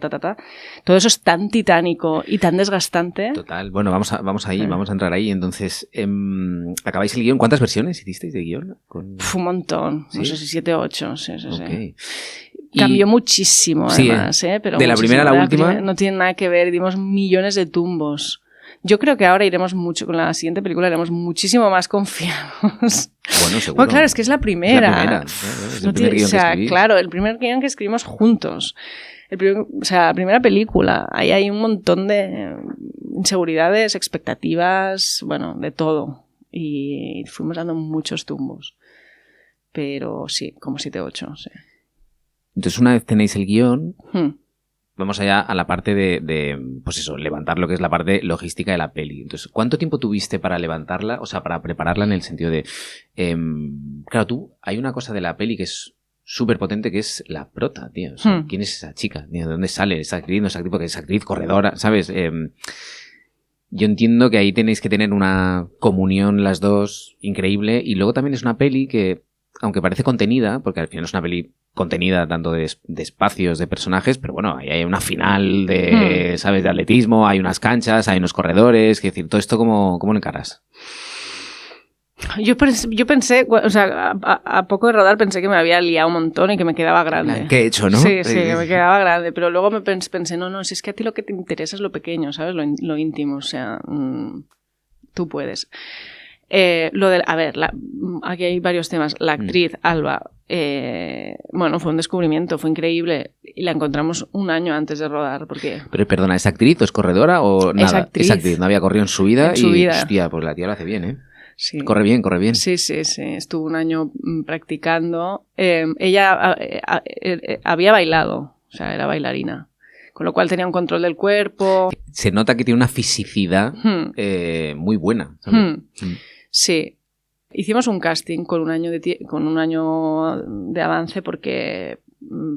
todo eso es tan titánico y tan desgastante. Total. Bueno, vamos a entrar ahí. Entonces, acabáis el guión. ¿Cuántas versiones hicisteis de guión? Un montón. ¿Sí? No sé si 7 o 8. Sí. Okay. Cambió muchísimo, además. Pero de la primera a la última. No tiene nada que ver. Dimos millones de tumbos. Yo creo que ahora con la siguiente película iremos muchísimo más confiados. Bueno, seguro. Bueno, claro, es que es la primera. Es el primer guión que escribís. Claro, el primer guión que escribimos juntos. La primera película. Ahí hay un montón de inseguridades, expectativas, bueno, de todo. Y fuimos dando muchos tumbos. Pero sí, como 7 o 8, sí. Entonces, una vez tenéis el guión... Vamos allá a la parte de, pues eso, levantar lo que es la parte logística de la peli. Entonces, ¿cuánto tiempo tuviste para levantarla? O sea, para prepararla en el sentido de... claro, hay una cosa de la peli que es súper potente, que es la prota, tío. O sea, ¿quién es esa chica? ¿De dónde sale? ¿Es actriz? ¿No es actriz? Porque es actriz, corredora, ¿sabes? Yo entiendo que ahí tenéis que tener una comunión las dos increíble. Y luego también es una peli que, aunque parece contenida, porque al final es una peli contenida tanto de espacios, de personajes, pero bueno, ahí hay una final de, ¿sabes? De atletismo, hay unas canchas, hay unos corredores, es decir, todo esto ¿cómo lo encaras? Yo pensé, o sea, a poco de rodar pensé que me había liado un montón y que me quedaba grande. ¿Qué he hecho, no? Sí, que me quedaba grande, pero luego me pensé, no, si es que a ti lo que te interesa es lo pequeño, ¿sabes? Lo íntimo, o sea, tú puedes. Aquí hay varios temas. La actriz, Alba, bueno, fue un descubrimiento, fue increíble y la encontramos un año antes de rodar. Pero perdona, ¿es actriz o es corredora o nada? Es actriz, no había corrido en su vida hostia, pues la tía lo hace bien, ¿eh? Sí. Corre bien. Sí, estuvo un año practicando. Ella había bailado, o sea, era bailarina. Con lo cual tenía un control del cuerpo. Se nota que tiene una fisicidad muy buena, ¿sabes? Sí. Hicimos un casting con un año de avance porque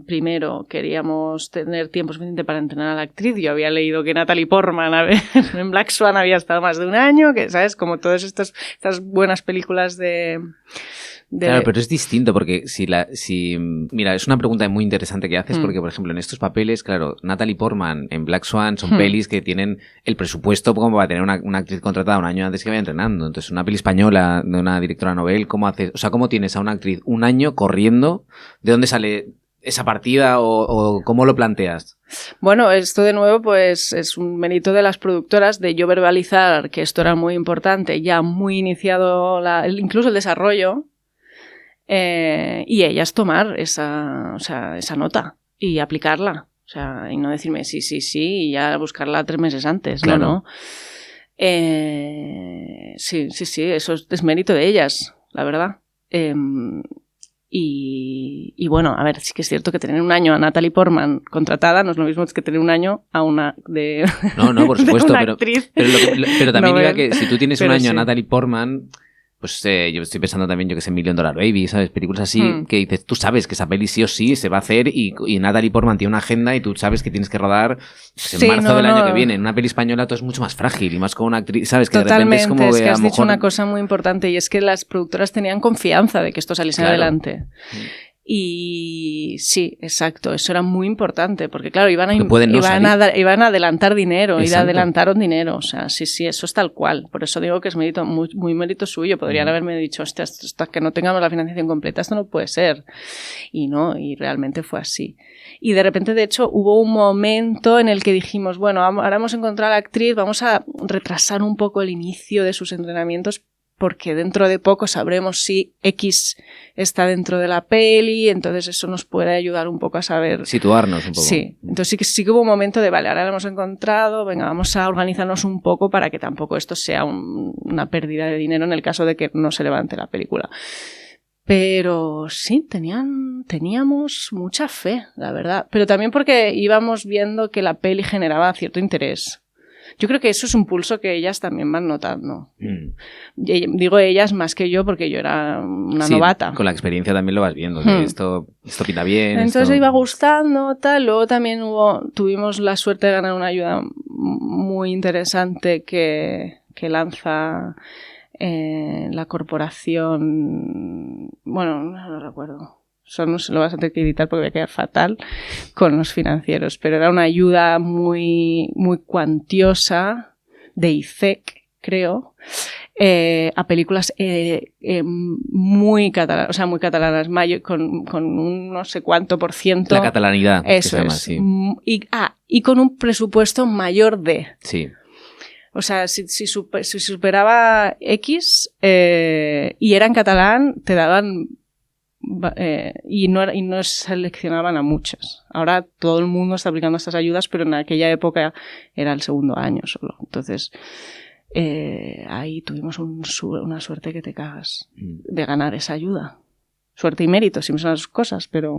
primero queríamos tener tiempo suficiente para entrenar a la actriz. Yo había leído que Natalie Portman en Black Swan había estado más de un año, que sabes, como todas estas buenas películas de... Claro, pero es distinto porque mira, es una pregunta muy interesante que haces porque, por ejemplo, en estos papeles, claro, Natalie Portman en Black Swan son pelis que tienen el presupuesto como para tener una actriz contratada un año antes que vaya entrenando. Entonces, una peli española de una directora novel, ¿cómo haces? O sea, ¿cómo tienes a una actriz un año corriendo? ¿De dónde sale esa partida o cómo lo planteas? Bueno, esto de nuevo pues es un mérito de las productoras de yo verbalizar que esto era muy importante, ya muy iniciado incluso el desarrollo. Y ellas tomar esa nota y aplicarla, o sea, y no decirme sí y ya buscarla 3 meses antes, claro. No. Sí, eso es mérito de ellas, la verdad. Y bueno, a ver, sí que es cierto que tener un año a Natalie Portman contratada no es lo mismo que tener un año a una de No, por supuesto, pero también no diga que si tú tienes un año a Natalie Portman, pues yo estoy pensando también, yo que sé, $1 Million Baby, ¿sabes? Películas así que dices, tú sabes que esa peli sí o sí se va a hacer y Natalie Portman tiene una agenda y tú sabes que tienes que rodar en marzo del año que viene. En una peli española todo es mucho más frágil y más con una actriz, ¿sabes? Que totalmente, de repente es como que a has lo dicho mejor... una cosa muy importante y es que las productoras tenían confianza de que esto saliese adelante. Y sí, exacto, eso era muy importante, porque claro, iban a adelantar dinero, y adelantaron dinero, o sea, sí, eso es tal cual. Por eso digo que es mérito, muy, muy mérito suyo. Podrían haberme dicho, hostia, hasta que no tengamos la financiación completa, esto no puede ser. Y no, y realmente fue así. Y de repente, de hecho, hubo un momento en el que dijimos, bueno, ahora hemos encontrado a la actriz, vamos a retrasar un poco el inicio de sus entrenamientos porque dentro de poco sabremos si X está dentro de la peli, entonces eso nos puede ayudar un poco a saber... Situarnos un poco. Sí, entonces sí que hubo un momento de, vale, ahora lo hemos encontrado, venga, vamos a organizarnos un poco para que tampoco esto sea una pérdida de dinero en el caso de que no se levante la película. Pero sí, teníamos mucha fe, la verdad. Pero también porque íbamos viendo que la peli generaba cierto interés. Yo creo que eso es un pulso que ellas también van notando. Digo ellas más que yo porque yo era una novata. Con la experiencia también lo vas viendo, que esto pinta bien. Entonces iba gustando, tal. Luego también tuvimos la suerte de ganar una ayuda muy interesante que lanza la corporación... Bueno, no lo recuerdo. Eso no se lo vas a tener que editar porque voy a quedar fatal con los financieros, pero era una ayuda muy, muy cuantiosa de ICEC, creo, a películas muy catalanas, o sea, muy catalanas, con un no sé cuánto %. La catalanidad. Eso que se llama, es. sí. Y con un presupuesto mayor de... Sí. O sea, si superaba X y era en catalán, te daban... y no seleccionaban a muchas. Ahora todo el mundo está aplicando estas ayudas, pero en aquella época era el segundo año solo. Entonces, ahí tuvimos una suerte que te cagas de ganar esa ayuda. Suerte y mérito, siempre son las cosas, pero...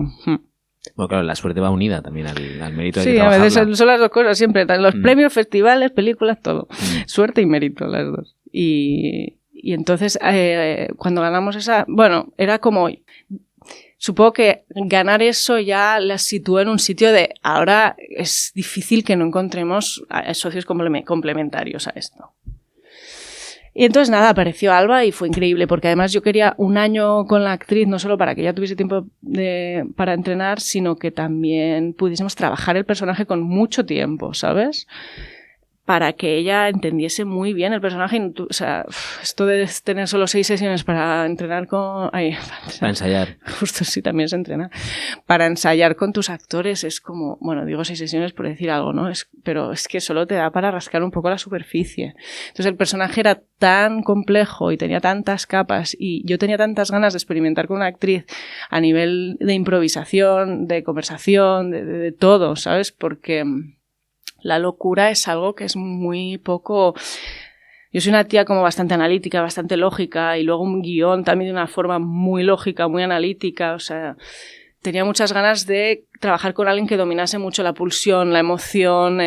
Bueno, claro, la suerte va unida también al mérito. Sí, a veces son las dos cosas siempre. Los premios, festivales, películas, todo. Suerte y mérito, las dos. Y entonces, cuando ganamos esa... Bueno, era como... Supongo que ganar eso ya la sitúa en un sitio de... Ahora es difícil que no encontremos socios complementarios a esto. Y entonces nada, apareció Alba y fue increíble, porque además yo quería un año con la actriz, no solo para que ella tuviese tiempo para entrenar, sino que también pudiésemos trabajar el personaje con mucho tiempo, ¿sabes? Para que ella entendiese muy bien el personaje. O sea, esto de tener solo 6 sesiones para entrenar con... para ensayar. Justo sí, también se entrena. Para ensayar con tus actores es como... Bueno, digo 6 sesiones por decir algo, ¿no? Pero es que solo te da para rascar un poco la superficie. Entonces el personaje era tan complejo y tenía tantas capas y yo tenía tantas ganas de experimentar con una actriz a nivel de improvisación, de conversación, de todo, ¿sabes? Porque... La locura es algo que es muy poco... Yo soy una tía como bastante analítica, bastante lógica, y luego un guión también de una forma muy lógica, muy analítica. O sea, tenía muchas ganas de trabajar con alguien que dominase mucho la pulsión, la emoción,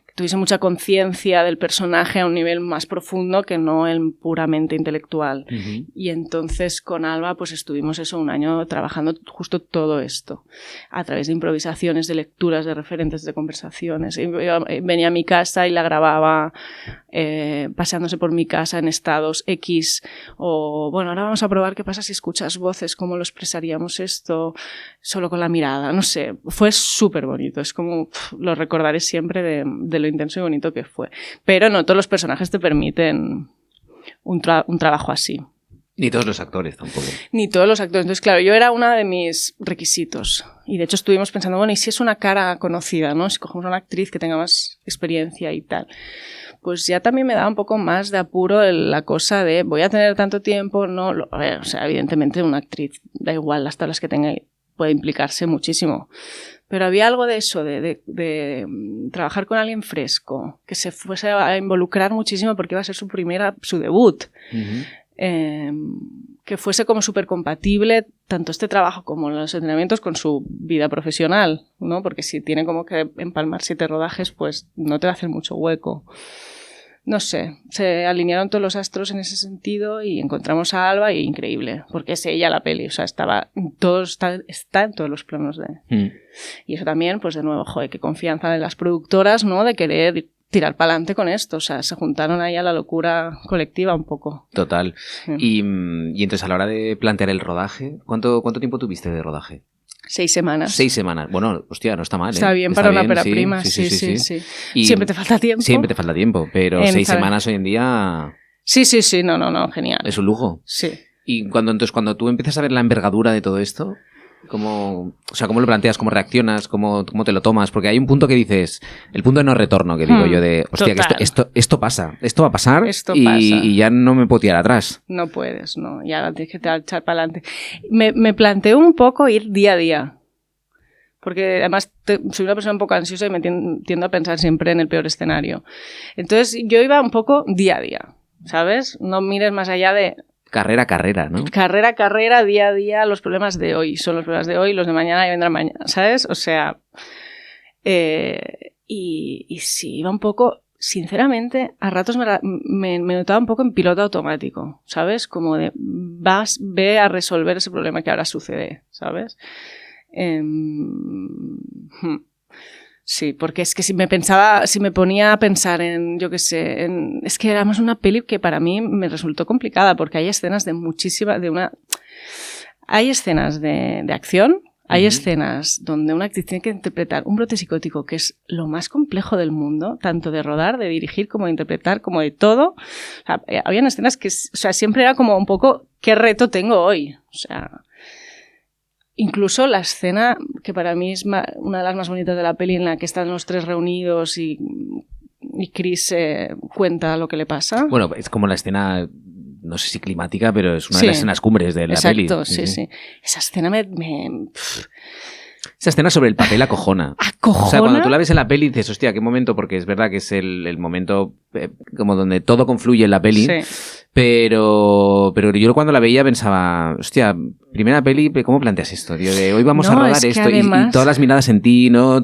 que tuviese mucha conciencia del personaje a un nivel más profundo que no el puramente intelectual. Uh-huh. Y entonces con Alba pues estuvimos un año trabajando justo todo esto a través de improvisaciones, de lecturas, de referentes, de conversaciones. Y venía a mi casa y la grababa paseándose por mi casa en estados X, o bueno, ahora vamos a probar qué pasa si escuchas voces, cómo lo expresaríamos esto solo con la mirada, no sé, fue súper bonito, es como lo recordaré siempre de lo intenso y bonito que fue, pero no todos los personajes te permiten un trabajo así. Ni todos los actores tampoco. Ni todos los actores. Entonces, claro, yo era uno de mis requisitos. Y de hecho estuvimos pensando, bueno, ¿y si es una cara conocida, no? Si cogemos una actriz que tenga más experiencia y tal. Pues ya también me daba un poco más de apuro la cosa de voy a tener tanto tiempo, no... A ver, o sea, evidentemente una actriz, da igual las tablas que tenga, puede implicarse muchísimo. Pero había algo de eso, de trabajar con alguien fresco, que se fuese a involucrar muchísimo porque iba a ser su debut. Uh-huh. Que fuese como súper compatible tanto este trabajo como los entrenamientos con su vida profesional, ¿no? Porque si tiene como que empalmar 7 rodajes, pues no te va a hacer mucho hueco. No sé, se alinearon todos los astros en ese sentido y encontramos a Alba y increíble, porque es ella la peli, o sea, está en todos los planos de... Y eso también, pues de nuevo, joder, qué confianza de las productoras, ¿no? De querer tirar para adelante con esto, o sea, se juntaron ahí a la locura colectiva un poco. Total. Y entonces a la hora de plantear el rodaje, ¿cuánto tiempo tuviste de rodaje? 6 semanas. 6 semanas. Bueno, hostia, no está mal, ¿eh? Está bien para una ópera prima, sí. Siempre te falta tiempo. Siempre te falta tiempo, pero 6 semanas hoy en día... Sí, no, genial. Es un lujo. Sí. Y cuando tú empiezas a ver la envergadura de todo esto, ¿Cómo lo planteas? ¿Cómo reaccionas? ¿Cómo te lo tomas? Porque hay un punto que dices, el punto de no retorno, que digo yo, de, hostia, que esto pasa, esto va a pasar y ya no me puedo tirar atrás. No puedes, no, ya tienes que echar para adelante. Me planteo un poco ir día a día, porque además soy una persona un poco ansiosa y me tiendo a pensar siempre en el peor escenario. Entonces yo iba un poco día a día, ¿sabes? No mires más allá de... Carrera a carrera, ¿no? Carrera a carrera, día a día, los problemas de hoy son los problemas de hoy, los de mañana y vendrán mañana, ¿sabes? O sea, y sí, iba un poco, sinceramente, a ratos me notaba un poco en piloto automático, ¿sabes? Como de, ve a resolver ese problema que ahora sucede, ¿sabes? Sí, porque es que si me ponía a pensar en, yo qué sé, es que era más una peli que para mí me resultó complicada, porque hay escenas hay escenas de acción, hay escenas donde una actriz tiene que interpretar un brote psicótico, que es lo más complejo del mundo, tanto de rodar, de dirigir, como de interpretar, como de todo. O sea, habían escenas que, o sea, siempre era como un poco, ¿qué reto tengo hoy? O sea... Incluso la escena, que para mí es una de las más bonitas de la peli, en la que están los tres reunidos y Chris cuenta lo que le pasa. Bueno, es como la escena, no sé si climática, pero es una de las escenas cumbres de la peli. Exacto, sí. Esa escena Esa escena sobre el papel acojona. ¿Acojona? O sea, cuando tú la ves en la peli dices, hostia, qué momento, porque es verdad que es el momento como donde todo confluye en la peli. Sí. Pero yo cuando la veía pensaba, hostia, primera peli, ¿cómo planteas esto, tío? De hoy vamos a rodar esto además... y todas las miradas en ti, ¿no?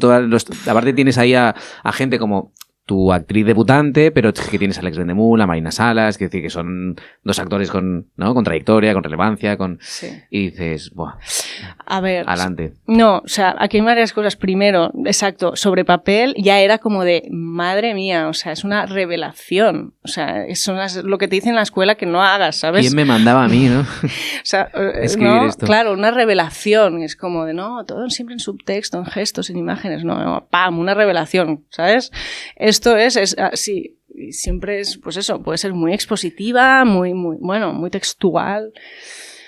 Aparte tienes ahí a gente como... tu actriz debutante, pero que tienes a Alex Vendemul, a Marina Salas, que decir que son dos actores con trayectoria, con relevancia, Sí. Y dices, buah, a ver, adelante. No, o sea, aquí hay varias cosas. Primero, exacto, sobre papel ya era como de, madre mía, o sea, es una revelación. O sea, eso es lo que te dicen en la escuela que no hagas, ¿sabes? ¿Quién me mandaba a mí, no? O sea, escribir esto. Claro, una revelación. Es como de, no, todo siempre en subtexto, en gestos, en imágenes. No, ¡pam! Una revelación, ¿sabes? Esto es así. Y siempre es, pues eso, puede ser muy expositiva, muy textual.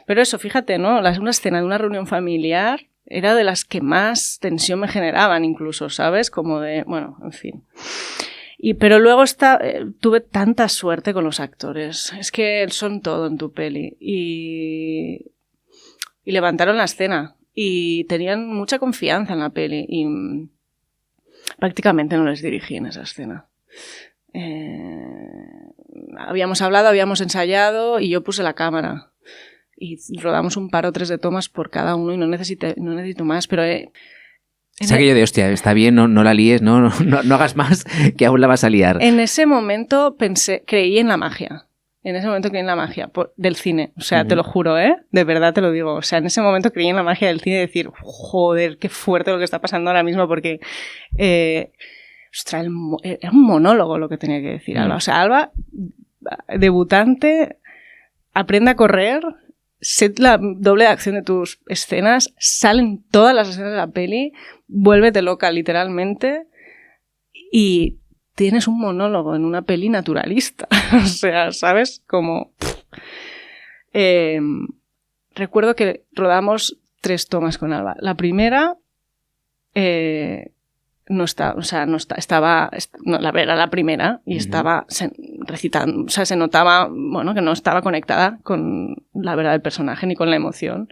Pero eso, fíjate, ¿no? Una escena de una reunión familiar era de las que más tensión me generaban incluso, ¿sabes? Como de, bueno, en fin. Pero luego tuve tanta suerte con los actores. Es que son todo en tu peli. Y levantaron la escena. Y tenían mucha confianza en la peli. Y prácticamente no les dirigí en esa escena. Habíamos hablado, habíamos ensayado y yo puse la cámara. Y rodamos un par o tres de tomas por cada uno y no necesito más, pero... Es aquello de, hostia, está bien, no la líes, no hagas más, que aún la vas a liar. En ese momento creí en la magia. En ese momento creí en la magia del cine. O sea, te lo juro, de verdad te lo digo. O sea, en ese momento creí en la magia del cine y decir, joder, qué fuerte lo que está pasando ahora mismo, porque... ostras, era un monólogo lo que tenía que decir Alba. O sea, Alba, debutante, aprende a correr... Set la doble de acción de tus escenas, salen todas las escenas de la peli, vuélvete loca literalmente y tienes un monólogo en una peli naturalista. O sea, ¿sabes? Como... recuerdo que rodamos 3 tomas con Alba. La primera era la primera y estaba recitando, o sea, se notaba, bueno, que no estaba conectada con la verdad del personaje ni con la emoción.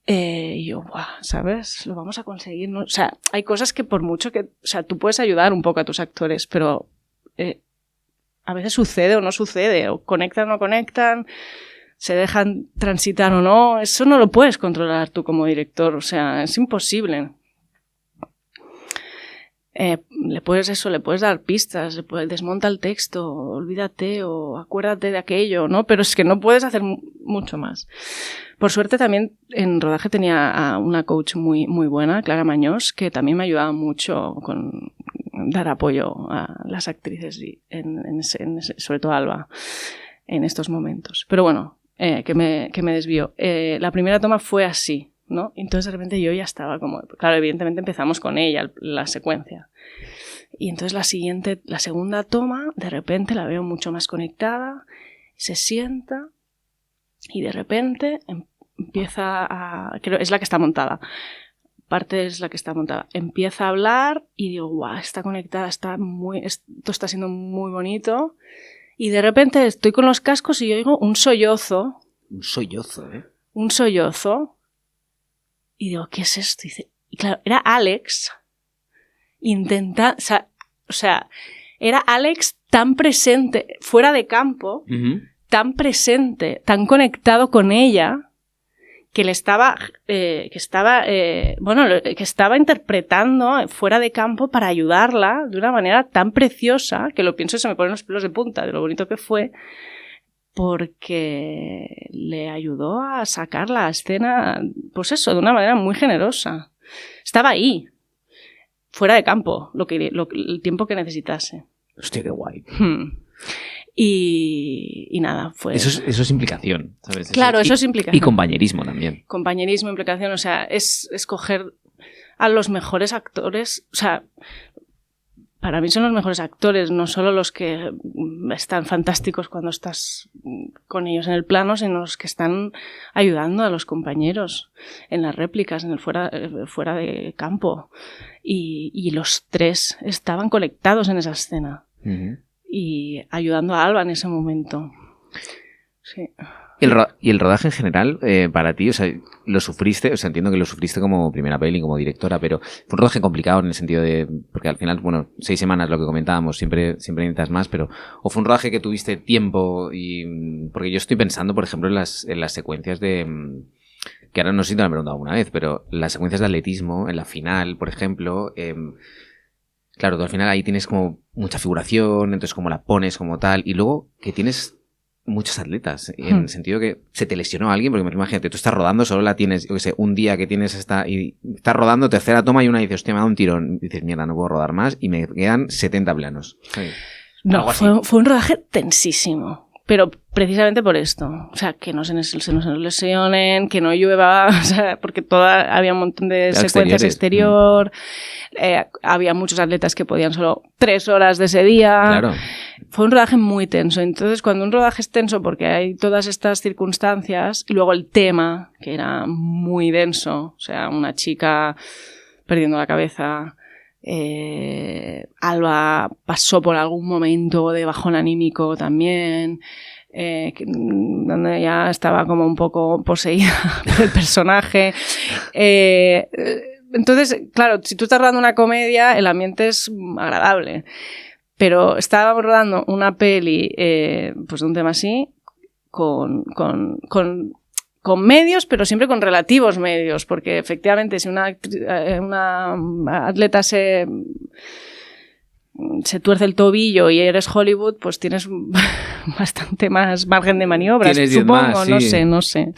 Y yo, ¡buah! ¿Sabes? Lo vamos a conseguir, ¿no? O sea, hay cosas que por mucho que, o sea, tú puedes ayudar un poco a tus actores, pero a veces sucede o no sucede, o conectan o no conectan, se dejan transitar o no, eso no lo puedes controlar tú como director, o sea, es imposible. Le puedes dar pistas, desmonta el texto, olvídate o acuérdate de aquello, ¿no? Pero es que no puedes hacer mucho más. Por suerte también en rodaje tenía a una coach muy, muy buena, Clara Mañós, que también me ayudaba mucho con dar apoyo a las actrices, y sobre todo a Alba, en estos momentos. Pero bueno, que me desvío. La primera toma fue así, ¿no? Entonces de repente yo ya estaba como... Claro, evidentemente empezamos con ella, la secuencia. Y entonces la segunda toma, de repente la veo mucho más conectada, se sienta y de repente creo, es la que está montada. Parte es la que está montada. Empieza a hablar y digo, guau, está conectada, esto está siendo muy bonito. Y de repente estoy con los cascos y oigo un sollozo. Un sollozo, ¿eh? Un sollozo. Y digo, ¿qué es esto? Y claro, era Alex o sea, era Alex tan presente, fuera de campo, tan presente, tan conectado con ella, que estaba interpretando fuera de campo para ayudarla de una manera tan preciosa que lo pienso y se me ponen los pelos de punta de lo bonito que fue, porque le ayudó a sacar la escena, pues eso, de una manera muy generosa. Estaba ahí, fuera de campo, el tiempo que necesitase. Hostia, qué guay. Y nada, fue... Eso es implicación, ¿sabes? Claro, eso es implicación. Y compañerismo también. Compañerismo, implicación, o sea, es escoger a los mejores actores, o sea, para mí son los mejores actores, no solo los que están fantásticos cuando estás con ellos en el plano, sino los que están ayudando a los compañeros en las réplicas, en el fuera de campo. Y los tres estaban conectados en esa escena. Y ayudando a Alba en ese momento. Sí. ¿Y el rodaje en general, para ti, o sea, lo sufriste? O sea, entiendo que lo sufriste como primera peli, como directora, pero fue un rodaje complicado en el sentido de... Porque al final, 6 semanas, lo que comentábamos, siempre necesitas más, pero... ¿O fue un rodaje que tuviste tiempo? Porque yo estoy pensando, por ejemplo, en las secuencias de... Que ahora no sé si te lo han preguntado alguna vez, pero las secuencias de atletismo, en la final, por ejemplo... Claro, tú al final ahí tienes como mucha figuración, entonces como la pones como tal, y luego que tienes muchos atletas, en el sentido que se te lesionó alguien, porque imagínate, tú estás rodando, solo la tienes, yo qué sé, un día que tienes y estás rodando, tercera toma y una dice, hostia, me ha dado un tirón, y dices, mierda, no puedo rodar más, y me quedan 70 planos. Sí. No, fue un rodaje tensísimo. Pero precisamente por esto, o sea, que no se nos lesionen, que no llueva, o sea, porque había un montón de secuencias exterior, había muchos atletas que podían solo 3 horas de ese día. Claro. Fue un rodaje muy tenso. Entonces, cuando un rodaje es tenso porque hay todas estas circunstancias, y luego el tema, que era muy denso, o sea, una chica perdiendo la cabeza... Alba pasó por algún momento de bajón anímico también, donde ya estaba como un poco poseída por el personaje. Entonces, claro, si tú estás rodando una comedia, el ambiente es agradable. Pero estábamos rodando una peli, pues de un tema así, con medios, pero siempre con relativos medios, porque efectivamente si una atleta se tuerce el tobillo y eres Hollywood, pues tienes bastante más margen de maniobra, supongo, más, sí. No sé.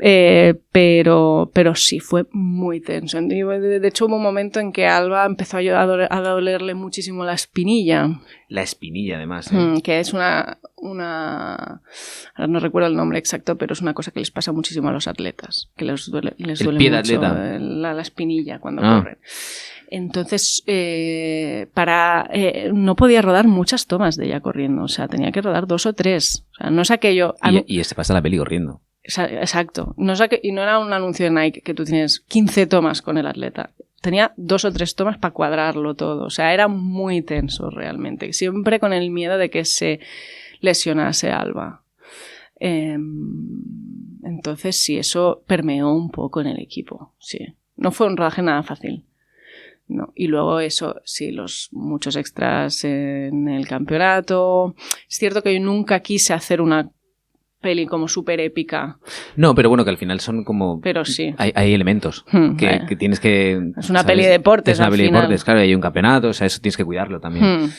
Pero sí, fue muy tenso. De hecho, hubo un momento en que Alba empezó a dolerle muchísimo la espinilla. La espinilla, además. Que es una... Ahora no recuerdo el nombre exacto, pero es una cosa que les pasa muchísimo a los atletas. Que les duele mucho la espinilla cuando corren. Entonces, no podía rodar muchas tomas de ella corriendo. O sea, tenía que rodar 2 o 3. O sea, no es aquello... Y se pasa la peli corriendo. Exacto. Y no era un anuncio de Nike que tú tienes 15 tomas con el atleta. Tenía 2 o 3 tomas para cuadrarlo todo. O sea, era muy tenso realmente. Siempre con el miedo de que se lesionase Alba. Entonces, sí, eso permeó un poco en el equipo. Sí. No fue un rodaje nada fácil. No. Y luego eso, sí, muchos extras en el campeonato. Es cierto que yo nunca quise hacer una peli como súper épica. No, pero bueno, que al final son como... Pero sí. Hay elementos que tienes que... Es una peli de deportes. Es una peli de deportes, claro, y hay un campeonato, o sea, eso tienes que cuidarlo también.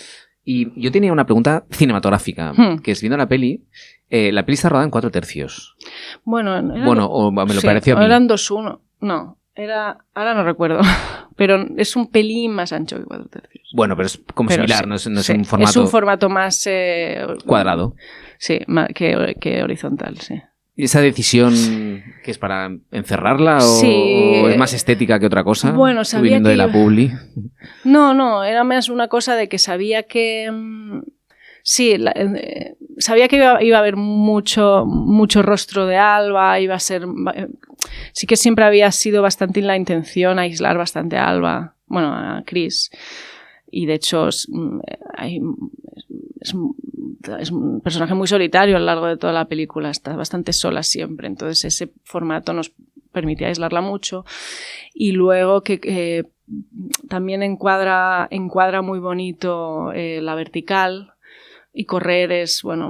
Y yo tenía una pregunta cinematográfica, que es viendo la peli está rodada en 4/3. Bueno, o me lo pareció a mí. Eran 2/1. No, ahora no recuerdo, pero es un pelín más ancho que 4/3. Bueno, pero es como similar, sí, no es un formato... Es un formato más... cuadrado. Sí, que horizontal, sí. ¿Y esa decisión que es para encerrarla o es más estética que otra cosa? Bueno, sabía viniendo que... de la publi. No, era más una cosa de que sabía que Sí, sabía que iba a haber mucho rostro de Alba, iba a ser... Sí que siempre había sido bastante la intención aislar bastante a Alba, bueno, a Chris. Y de hecho es un personaje muy solitario a lo largo de toda la película, está bastante sola siempre, entonces ese formato nos permitía aislarla mucho. Y luego que también encuadra muy bonito la vertical, y correr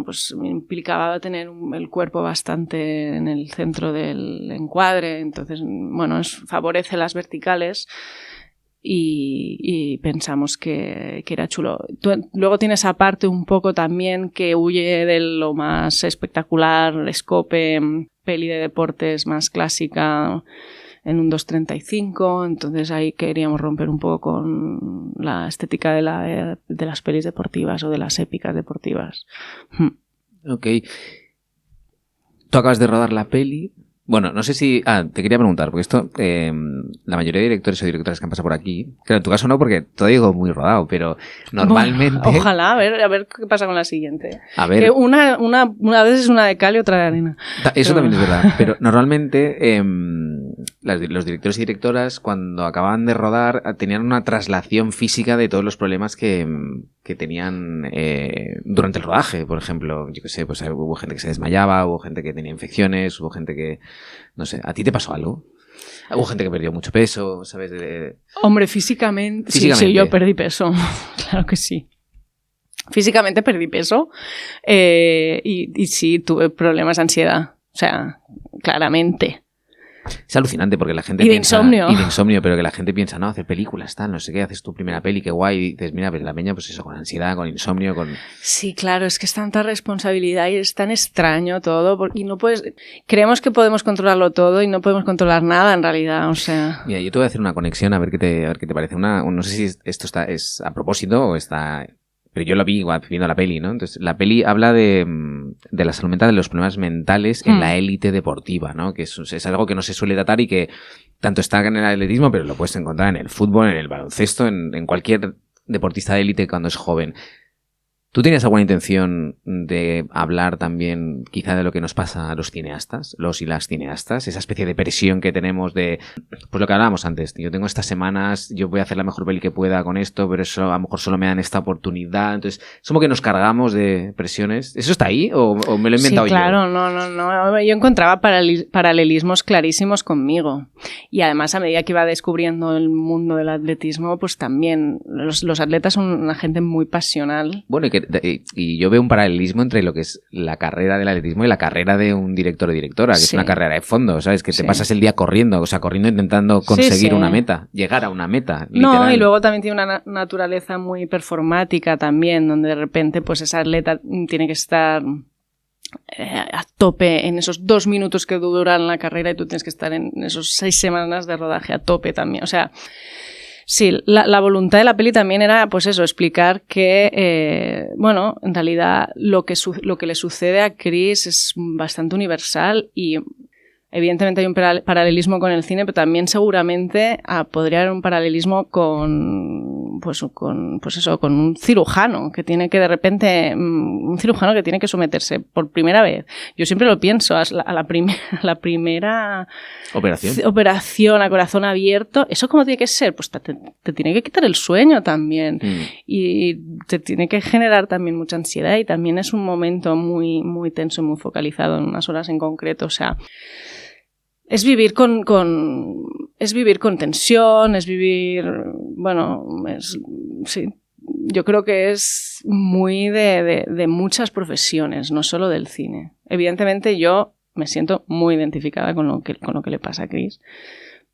pues implicaba tener el cuerpo bastante en el centro del encuadre, entonces, bueno, favorece las verticales y pensamos que era chulo. Luego tiene esa parte un poco también que huye de lo más espectacular, escope, peli de deportes más clásica, en un 2.35, entonces ahí queríamos romper un poco con la estética de las pelis deportivas o de las épicas deportivas. Ok. Tú acabas de rodar la peli. Bueno, no sé si... te quería preguntar, porque esto, la mayoría de directores o directoras que han pasado por aquí, claro, en tu caso no, porque todo digo muy rodado, pero normalmente... Bueno, ojalá, a ver qué pasa con la siguiente. A ver... Que una vez es una de cal y otra de arena. Eso también es verdad, pero normalmente los directores y directoras, cuando acababan de rodar, tenían una traslación física de todos los problemas que tenían durante el rodaje, por ejemplo. Yo qué sé, pues hubo gente que se desmayaba, hubo gente que tenía infecciones, hubo gente que... No sé, ¿a ti te pasó algo? Hubo gente que perdió mucho peso, ¿sabes? Hombre, físicamente... Sí, yo perdí peso. Claro que sí. Físicamente perdí peso y sí, tuve problemas de ansiedad. O sea, claramente. Es alucinante porque la gente piensa... Y de insomnio, pero que la gente piensa, no, hacer películas, tal, no sé qué, haces tu primera peli, qué guay, y dices, mira, pues la peña, pues eso, con ansiedad, con insomnio, con... Sí, claro, es que es tanta responsabilidad y es tan extraño todo, y no puedes... Creemos que podemos controlarlo todo y no podemos controlar nada en realidad, o sea... Mira, yo te voy a hacer una conexión a ver qué te parece. No sé si esto es a propósito o está... Pero yo lo vi igual viendo la peli, ¿no? Entonces, la peli habla de la salud mental, de los problemas mentales en la élite deportiva, ¿no? Que es algo que no se suele tratar y que tanto está en el atletismo, pero lo puedes encontrar en el fútbol, en el baloncesto, en cualquier deportista de élite cuando es joven. ¿Tú tenías alguna intención de hablar también quizá de lo que nos pasa a los cineastas, los y las cineastas? Esa especie de presión que tenemos de... Pues lo que hablábamos antes, yo tengo estas semanas, yo voy a hacer la mejor peli que pueda con esto, pero eso a lo mejor solo me dan esta oportunidad. Entonces, es como que nos cargamos de presiones. ¿Eso está ahí o me lo he inventado yo? Sí, claro, no. Yo encontraba paralelismos clarísimos conmigo. Y además, a medida que iba descubriendo el mundo del atletismo, pues también los atletas son una gente muy pasional. Bueno, y yo veo un paralelismo entre lo que es la carrera del atletismo y la carrera de un director o directora, que es una carrera de fondo, ¿sabes? Que te pasas el día corriendo, o sea, corriendo intentando conseguir una meta, llegar a una meta, literal. No, y luego también tiene una naturaleza muy performática también, donde de repente pues esa atleta tiene que estar a tope en esos 2 minutos que duran la carrera y tú tienes que estar en esos 6 semanas de rodaje a tope también, o sea... Sí, la voluntad de la peli también era, pues eso, explicar que, bueno, en realidad lo que le sucede a Chris es bastante universal y evidentemente hay un paralelismo con el cine, pero también seguramente podría haber un paralelismo con un cirujano que tiene que de repente, un cirujano que tiene que someterse por primera vez. Yo siempre lo pienso, a la primera operación a corazón abierto, ¿eso cómo tiene que ser? Pues te tiene que quitar el sueño también y te tiene que generar también mucha ansiedad y también es un momento muy, muy tenso y muy focalizado en unas horas en concreto, o sea... Es vivir con tensión, es vivir, bueno, sí, yo creo que es muy de muchas profesiones, no solo del cine. Evidentemente yo me siento muy identificada con lo que le pasa a Chris,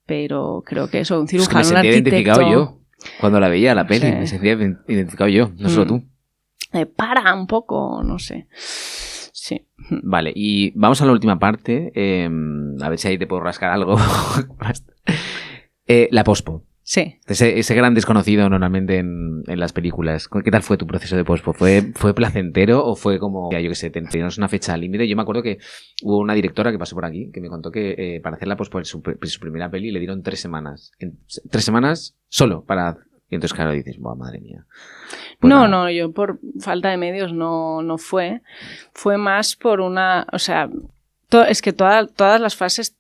pero creo que eso, un cirujano, es que me sentía identificado yo, cuando la veía la peli, sí. Me sentía identificado yo, no solo tú. Para un poco, no sé. Sí. Vale, y vamos a la última parte, a ver si ahí te puedo rascar algo. La pospo. Sí. Ese gran desconocido normalmente en las películas. ¿Qué tal fue tu proceso de pospo? ¿Fue placentero o fue como, yo qué sé, teníamos una fecha límite? Yo me acuerdo que hubo una directora que pasó por aquí que me contó que para hacer la pospo en su primera peli le dieron 3 semanas. 3 semanas solo para Y entonces, claro, dices, buah, madre mía. Pues no, yo por falta de medios no fue. Fue más por una... O sea, es que todas las fases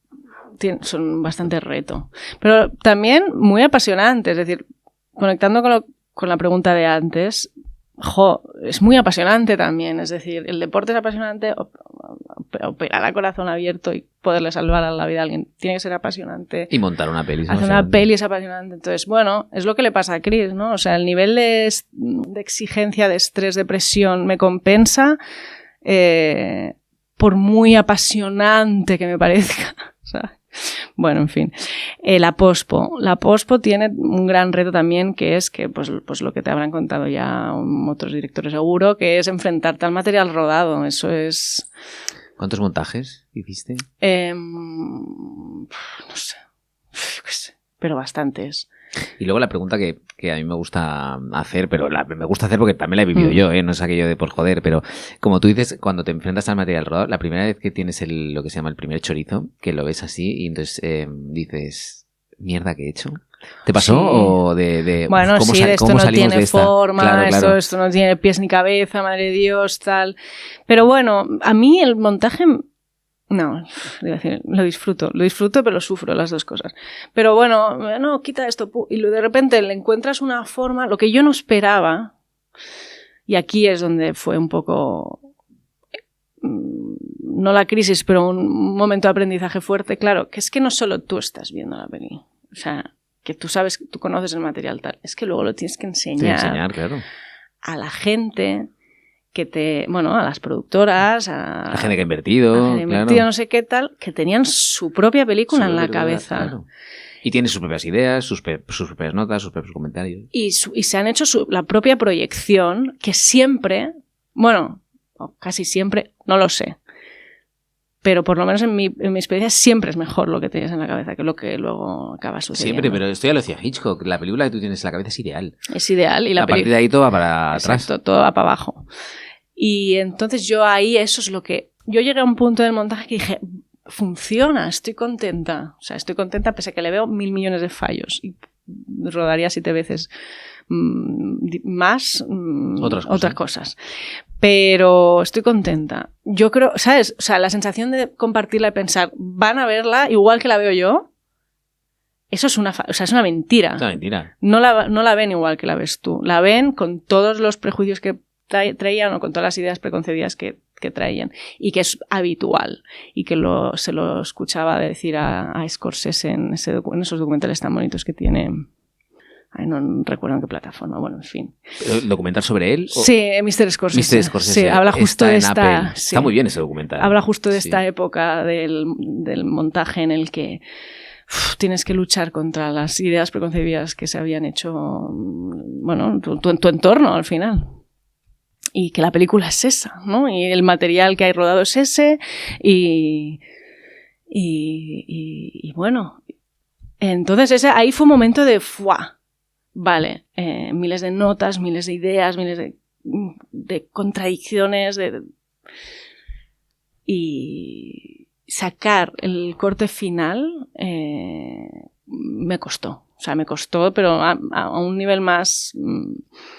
son bastante reto. Pero también muy apasionante. Es decir, conectando con la pregunta de antes, es muy apasionante también. Es decir, el deporte es apasionante, operar a corazón abierto y poderle salvar la vida a alguien tiene que ser apasionante. Y montar una peli. Hacer una peli es apasionante. Entonces, bueno, es lo que le pasa a Chris, ¿no? O sea, el nivel de exigencia, de estrés, de presión me compensa por muy apasionante que me parezca. O sea, bueno, en fin. La pospo tiene un gran reto también, que es que, pues lo que te habrán contado ya otros directores seguro, que es enfrentarte al material rodado. Eso es... ¿Cuántos montajes hiciste? No sé. Pero bastantes. Y luego la pregunta que a mí me gusta hacer, pero me gusta hacer porque también la he vivido yo, no es aquello de por joder, pero como tú dices, cuando te enfrentas al material rodado, la primera vez que tienes lo que se llama el primer chorizo, que lo ves así y entonces dices, mierda, ¿qué he hecho? ¿Te pasó? Sí. O de bueno, ¿cómo sí, de esto no tiene de esta? forma, Claro. Esto no tiene pies ni cabeza, madre de Dios, tal. Pero bueno, a mí el montaje... No, decir, lo disfruto, pero lo sufro, las dos cosas. Pero bueno, no, quita esto, y de repente le encuentras una forma, lo que yo no esperaba, y aquí es donde fue un poco, no la crisis, pero un momento de aprendizaje fuerte, claro, que es que no solo tú estás viendo la peli, o sea, que tú sabes, tú conoces el material tal, es que luego lo tienes que enseñar claro. a la gente... a las productoras, a la gente que ha invertido, claro. No sé qué tal, que tenían su propia película en la cabeza. Claro. Y tiene sus propias ideas, sus propias notas, sus propios comentarios. Y se han hecho la propia proyección, que siempre, bueno, casi siempre, no lo sé, pero por lo menos en mi experiencia siempre es mejor lo que tienes en la cabeza que lo que luego acaba sucediendo. Siempre, pero esto ya lo decía Hitchcock, la película que tú tienes en la cabeza es ideal. Es ideal. Y a partir de ahí todo va para atrás. Exacto, todo va para abajo. Y entonces yo ahí, eso es lo que... Yo llegué a un punto del montaje que dije, funciona, estoy contenta. O sea, estoy contenta pese a que le veo 1.000 millones de fallos. Y rodaría 7 veces más otras cosas. Pero estoy contenta. Yo creo, ¿sabes? O sea, la sensación de compartirla y pensar, van a verla igual que la veo yo, eso es una mentira. Es una mentira. No la ven igual que la ves tú. La ven con todos los prejuicios que traían o con todas las ideas preconcebidas que traían, y que es habitual, y que se lo escuchaba decir a Scorsese en esos documentales tan bonitos que tiene. Ay, no recuerdo en qué plataforma, bueno, en fin. ¿El documental sobre él? Sí, Mr. Scorsese. Mr. Scorsese. Sí, habla justo de esta... Sí. Está muy bien ese documental. Habla justo de esta época del montaje en el que tienes que luchar contra las ideas preconcebidas que se habían hecho, bueno, tu entorno al final. Y que la película es esa, ¿no? Y el material que hay rodado es ese, y bueno. Entonces ahí fue un momento de ¡fua! Vale, miles de notas, miles de ideas, miles de contradicciones, y sacar el corte final me costó. O sea, me costó, pero a un nivel más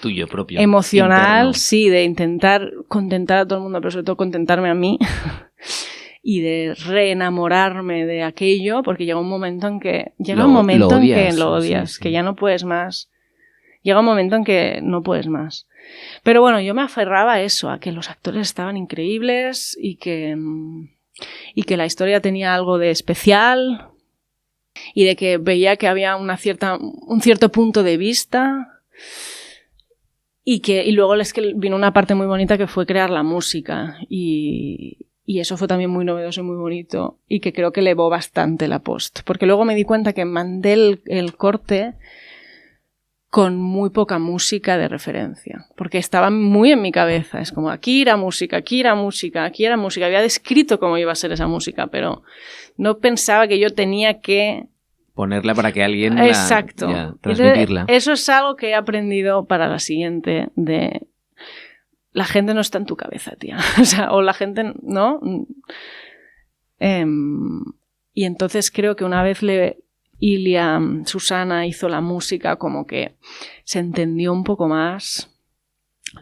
tuyo propio, emocional, interno. Sí, de intentar contentar a todo el mundo, pero sobre todo contentarme a mí y de reenamorarme de aquello, porque llega un momento en que lo odias, sí. Que ya no puedes más. Llega un momento en que no puedes más. Pero bueno, yo me aferraba a eso, a que los actores estaban increíbles y que la historia tenía algo de especial. Y de que veía que había un cierto punto de vista, y luego es que vino una parte muy bonita que fue crear la música, y eso fue también muy novedoso y muy bonito, y que creo que elevó bastante la post, porque luego me di cuenta que mandé el corte con muy poca música de referencia, porque estaba muy en mi cabeza, es como aquí era música, había descrito cómo iba a ser esa música, pero no pensaba que yo tenía que ponerla para que alguien Exacto. Transmitirla. Eso es algo que he aprendido para la siguiente, de la gente no está en tu cabeza, tía. O sea, o la gente, ¿no? Y entonces creo que una vez Ilia, Susana hizo la música, como que se entendió un poco más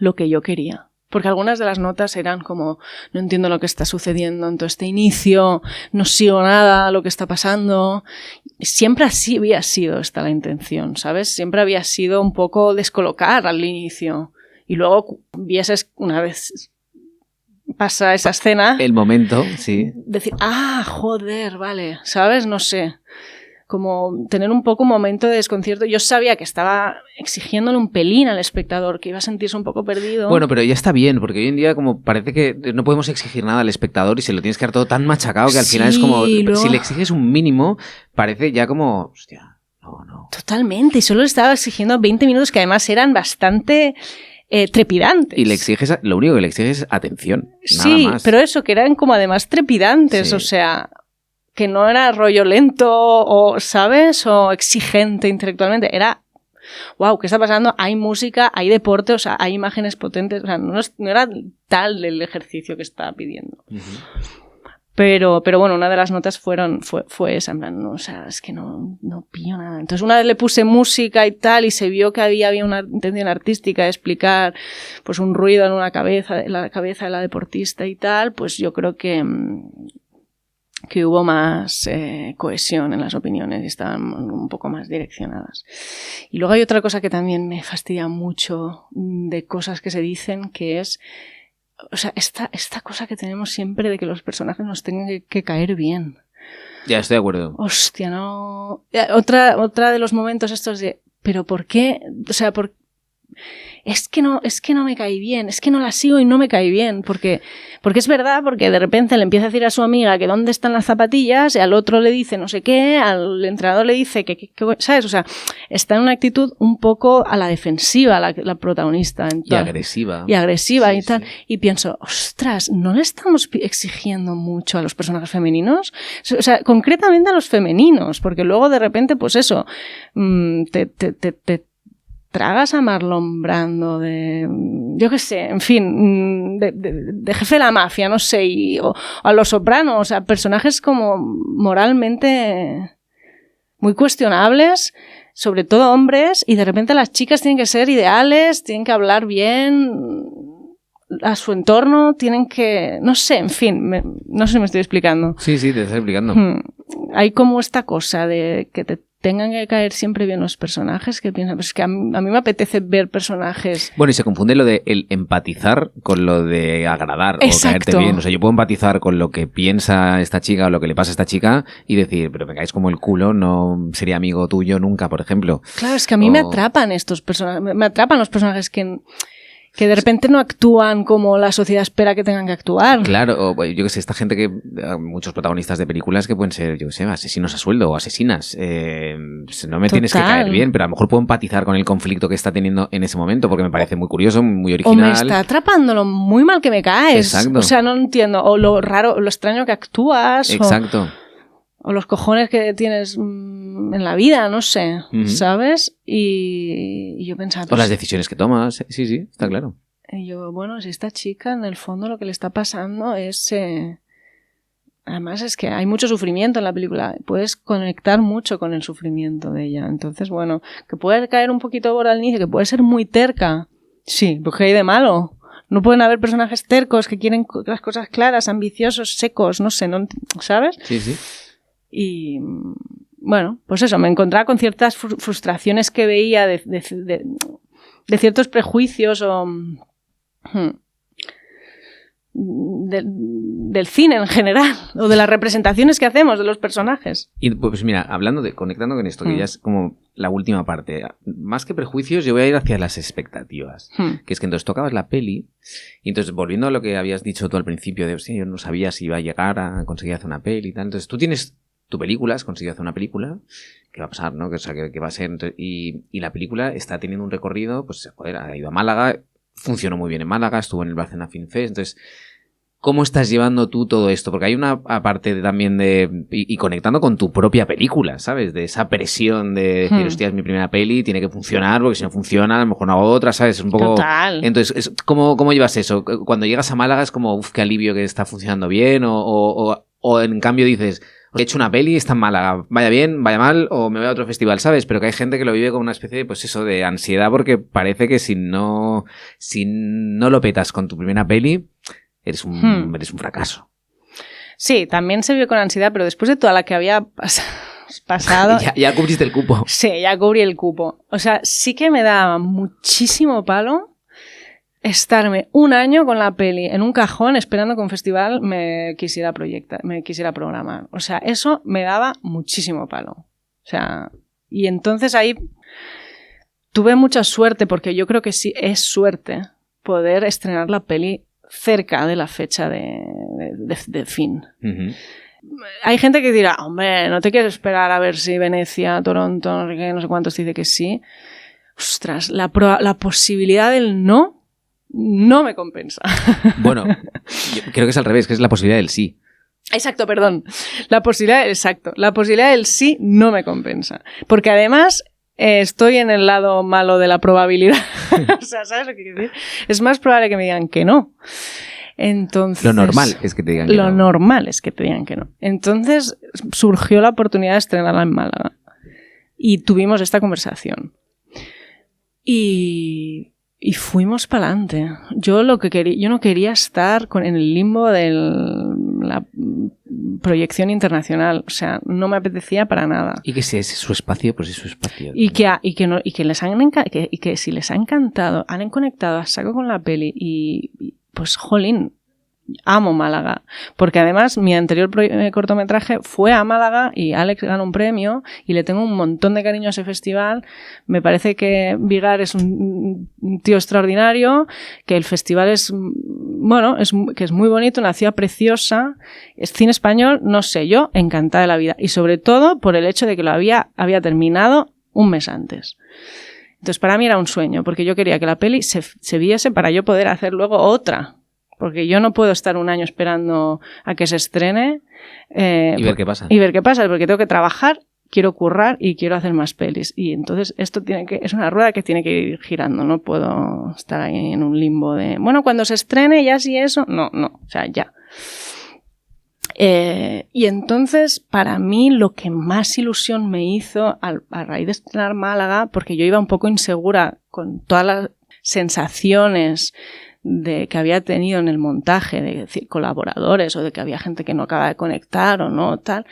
lo que yo quería. Porque algunas de las notas eran como, no entiendo lo que está sucediendo en todo este inicio, no sigo nada, lo que está pasando. Siempre así había sido esta la intención, ¿sabes? Siempre había sido un poco descolocar al inicio. Y luego vieses, una vez pasa esa escena... El momento, sí. Decir, joder, vale, ¿sabes? No sé. Como tener un poco un momento de desconcierto. Yo sabía que estaba exigiéndole un pelín al espectador, que iba a sentirse un poco perdido. Bueno, pero ya está bien, porque hoy en día como parece que no podemos exigir nada al espectador y se lo tienes que dar todo tan machacado que al final es como... luego... Si le exiges un mínimo, parece ya como... Hostia, no. Totalmente, y solo le estaba exigiendo 20 minutos que además eran bastante... trepidantes. Y le exiges, lo único que le exiges es atención. Sí, nada más. pero eso, que eran como además trepidantes, sí. O sea, que no era rollo lento o, ¿sabes? O exigente intelectualmente. Era, wow, ¿qué está pasando? Hay música, hay deporte, o sea, hay imágenes potentes. O sea, no era tal el ejercicio que estaba pidiendo. Uh-huh. Pero bueno, una de las notas fue esa, en plan, no, o sea, es que no pillo nada. Entonces una vez le puse música y tal, y se vio que había una intención artística de explicar pues un ruido en la cabeza de la deportista y tal, pues yo creo que hubo más cohesión en las opiniones y estaban un poco más direccionadas. Y luego hay otra cosa que también me fastidia mucho de cosas que se dicen, que es... O sea, esta cosa que tenemos siempre de que los personajes nos tengan que caer bien. Ya, estoy de acuerdo. Hostia, no... Otra de los momentos estos de... ¿Pero por qué? O sea, es que no me cae bien, es que no la sigo y no me cae bien, porque es verdad, porque de repente le empieza a decir a su amiga que dónde están las zapatillas, y al otro le dice no sé qué, al entrenador le dice que ¿sabes? O sea, está en una actitud un poco a la defensiva la protagonista. Y agresiva. Sí, y tal. Sí. Y pienso, ostras, ¿no le estamos exigiendo mucho a los personajes femeninos? O sea, concretamente a los femeninos, porque luego de repente, pues eso, te tragas a Marlon Brando yo qué sé, en fin, de jefe de la mafia, no sé, o a Los Sopranos, o sea, personajes como moralmente muy cuestionables, sobre todo hombres, y de repente las chicas tienen que ser ideales, tienen que hablar bien a su entorno, tienen que... No sé, en fin, no sé si me estoy explicando. Sí, te estás explicando. Hay como esta cosa de que te tengan que caer siempre bien los personajes, que piensan, pues es que a mí me apetece ver personajes... Bueno, y se confunde lo de el empatizar con lo de agradar. Exacto. O caerte bien. O sea, yo puedo empatizar con lo que piensa esta chica o lo que le pasa a esta chica y decir, pero me caes como el culo, no sería amigo tuyo nunca, por ejemplo. Claro, es que a mí me atrapan estos personajes, me atrapan los personajes que de repente no actúan como la sociedad espera que tengan que actuar. Claro, o yo que sé, esta gente que... Muchos protagonistas de películas que pueden ser, yo que sé, asesinos a sueldo o asesinas. No me tienes que caer bien, pero a lo mejor puedo empatizar con el conflicto que está teniendo en ese momento porque me parece muy curioso, muy original. O me está atrapando lo muy mal que me caes. Exacto. O sea, no entiendo. O lo raro, lo extraño que actúas. Exacto. O los cojones que tienes en la vida, no sé, ¿sabes? Y yo pensaba... O las decisiones que tomas, sí, está claro. Y yo, bueno, si esta chica, en el fondo, lo que le está pasando es... Además es que hay mucho sufrimiento en la película. Puedes conectar mucho con el sufrimiento de ella. Entonces, bueno, que puede caer un poquito por al inicio, que puede ser muy terca. Sí, porque hay de malo. No pueden haber personajes tercos que quieren las cosas claras, ambiciosos, secos, no sé, ¿no? ¿Sabes? Sí. Y bueno, pues eso, me encontraba con ciertas frustraciones que veía de ciertos prejuicios o del cine en general, o de las representaciones que hacemos de los personajes. Y pues mira, conectando con esto, que ya es como la última parte, más que prejuicios, yo voy a ir hacia las expectativas. Que es que entonces tocabas la peli, y entonces volviendo a lo que habías dicho tú al principio, de yo no sabía si iba a llegar a conseguir hacer una peli y tal, entonces tú tienes tu película, has conseguido hacer una película, ¿qué va a pasar, no? Que va a ser... Y la película está teniendo un recorrido, pues joder, ha ido a Málaga, funcionó muy bien en Málaga, estuvo en el Barcelona Film Fest, entonces... ¿Cómo estás llevando tú todo esto? Porque hay una parte también de... Y conectando con tu propia película, ¿sabes? De esa presión de decir, hostia, es mi primera peli, tiene que funcionar, porque si no funciona, a lo mejor no hago otra, ¿sabes? Es un poco... Total. Entonces, ¿cómo llevas eso? Cuando llegas a Málaga es como, qué alivio que está funcionando bien, o en cambio dices, he hecho una peli, está en Málaga, vaya bien, vaya mal, o me voy a otro festival, ¿sabes? Pero que hay gente que lo vive con una especie de, pues eso, de ansiedad, porque parece que si no lo petas con tu primera peli, eres un fracaso. Sí, también se vive con ansiedad, pero después de toda la que había pasado... ya cubriste el cupo. Sí, ya cubrí el cupo. O sea, sí que me daba muchísimo palo estarme un año con la peli en un cajón esperando que un festival me quisiera programar. O sea, eso me daba muchísimo palo. O sea, y entonces ahí tuve mucha suerte, porque yo creo que sí es suerte poder estrenar la peli cerca de la fecha de fin. Uh-huh. Hay gente que dirá, hombre, no te quieres esperar a ver si Venecia, Toronto, no sé cuántos dice que sí. Ostras, la posibilidad del no me compensa. Bueno, yo creo que es al revés, que es la posibilidad del sí. Exacto, perdón. La posibilidad del sí no me compensa. Porque además estoy en el lado malo de la probabilidad. O sea, ¿sabes lo que quiero decir? Es más probable que me digan que no. Entonces, lo normal es que te digan que no. Lo normal es que te digan que no. Entonces surgió la oportunidad de estrenarla en Málaga. Y tuvimos esta conversación. Y fuimos para adelante. Yo no quería estar en el limbo de la proyección internacional. O sea, no me apetecía para nada. Y que si es su espacio, pues es su espacio. Y que si les ha encantado, han conectado a saco con la peli y pues jolín, amo Málaga, porque además mi anterior cortometraje fue a Málaga y Alex ganó un premio y le tengo un montón de cariño a ese festival. Me parece que Vigar es un tío extraordinario, que el festival es muy bonito, una ciudad preciosa, es cine español, no sé, yo encantada de la vida, y sobre todo por el hecho de que lo había terminado un mes antes. Entonces para mí era un sueño, porque yo quería que la peli se viese para yo poder hacer luego otra. Porque yo no puedo estar un año esperando a que se estrene. Y ver qué pasa. Porque tengo que trabajar, quiero currar y quiero hacer más pelis. Y entonces esto es una rueda que tiene que ir girando. No puedo estar ahí en un limbo de, bueno, cuando se estrene ya sí eso. No, o sea, ya. Y entonces, para mí, lo que más ilusión me hizo a raíz de estrenar Málaga, porque yo iba un poco insegura con todas las sensaciones que había tenido en el montaje, de decir, colaboradores, o de que había gente que no acaba de conectar o no, tal.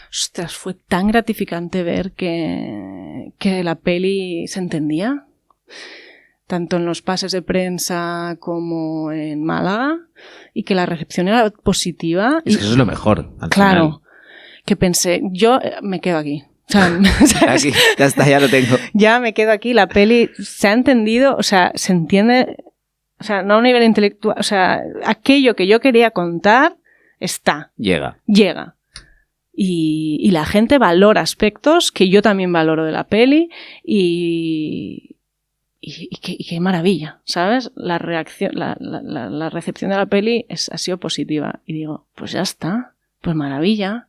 Ostras, fue tan gratificante ver que la peli se entendía, tanto en los pases de prensa como en Málaga, y que la recepción era positiva. Es que eso es lo mejor, al claro, final. Que pensé, yo me quedo aquí. O sea, aquí, ya está, ya lo tengo. Ya me quedo aquí, la peli se ha entendido, o sea, se entiende, o sea, no a un nivel intelectual, o sea, aquello que yo quería contar está. Llega. Y la gente valora aspectos que yo también valoro de la peli y qué maravilla, ¿sabes? La recepción de la peli ha sido positiva. Y digo, pues ya está, pues maravilla.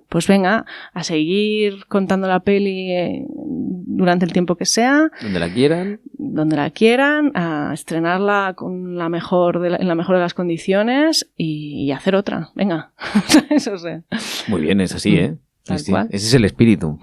Pues venga, a seguir contando la peli durante el tiempo que sea. Donde la quieran, a estrenarla en la mejor de las condiciones y hacer otra. Venga, eso sé. Muy bien, es así, ¿eh? Sí, ese es el espíritu.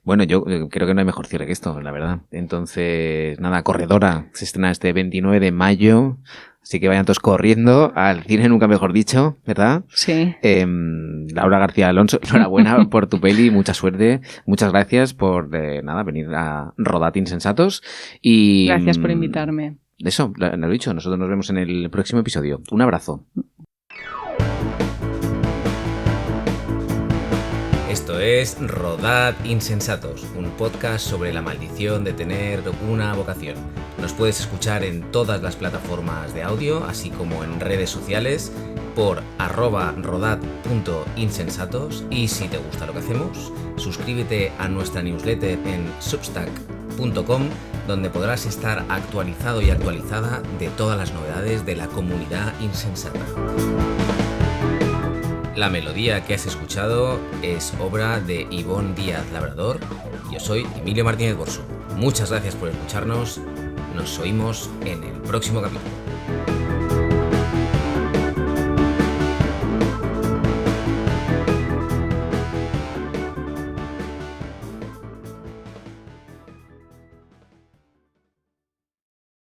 Bueno, yo creo que no hay mejor cierre que esto, la verdad. Entonces, nada, Corredora se estrena este 29 de mayo. Así que vayan todos corriendo al cine, nunca mejor dicho, ¿verdad? Sí. Laura García Alonso, enhorabuena por tu peli, mucha suerte. Muchas gracias por, venir a Rodad Insensatos. Y gracias por invitarme. Eso, lo he dicho, nosotros nos vemos en el próximo episodio. Un abrazo. Esto es Rodad Insensatos, un podcast sobre la maldición de tener una vocación. Nos puedes escuchar en todas las plataformas de audio, así como en redes sociales, por @rodad.insensatos. Y si te gusta lo que hacemos, suscríbete a nuestra newsletter en substack.com, donde podrás estar actualizado y actualizada de todas las novedades de la comunidad insensata. La melodía que has escuchado es obra de Ivonne Díaz Labrador. Yo soy Emilio Martínez Borso. Muchas gracias por escucharnos. Nos oímos en el próximo capítulo.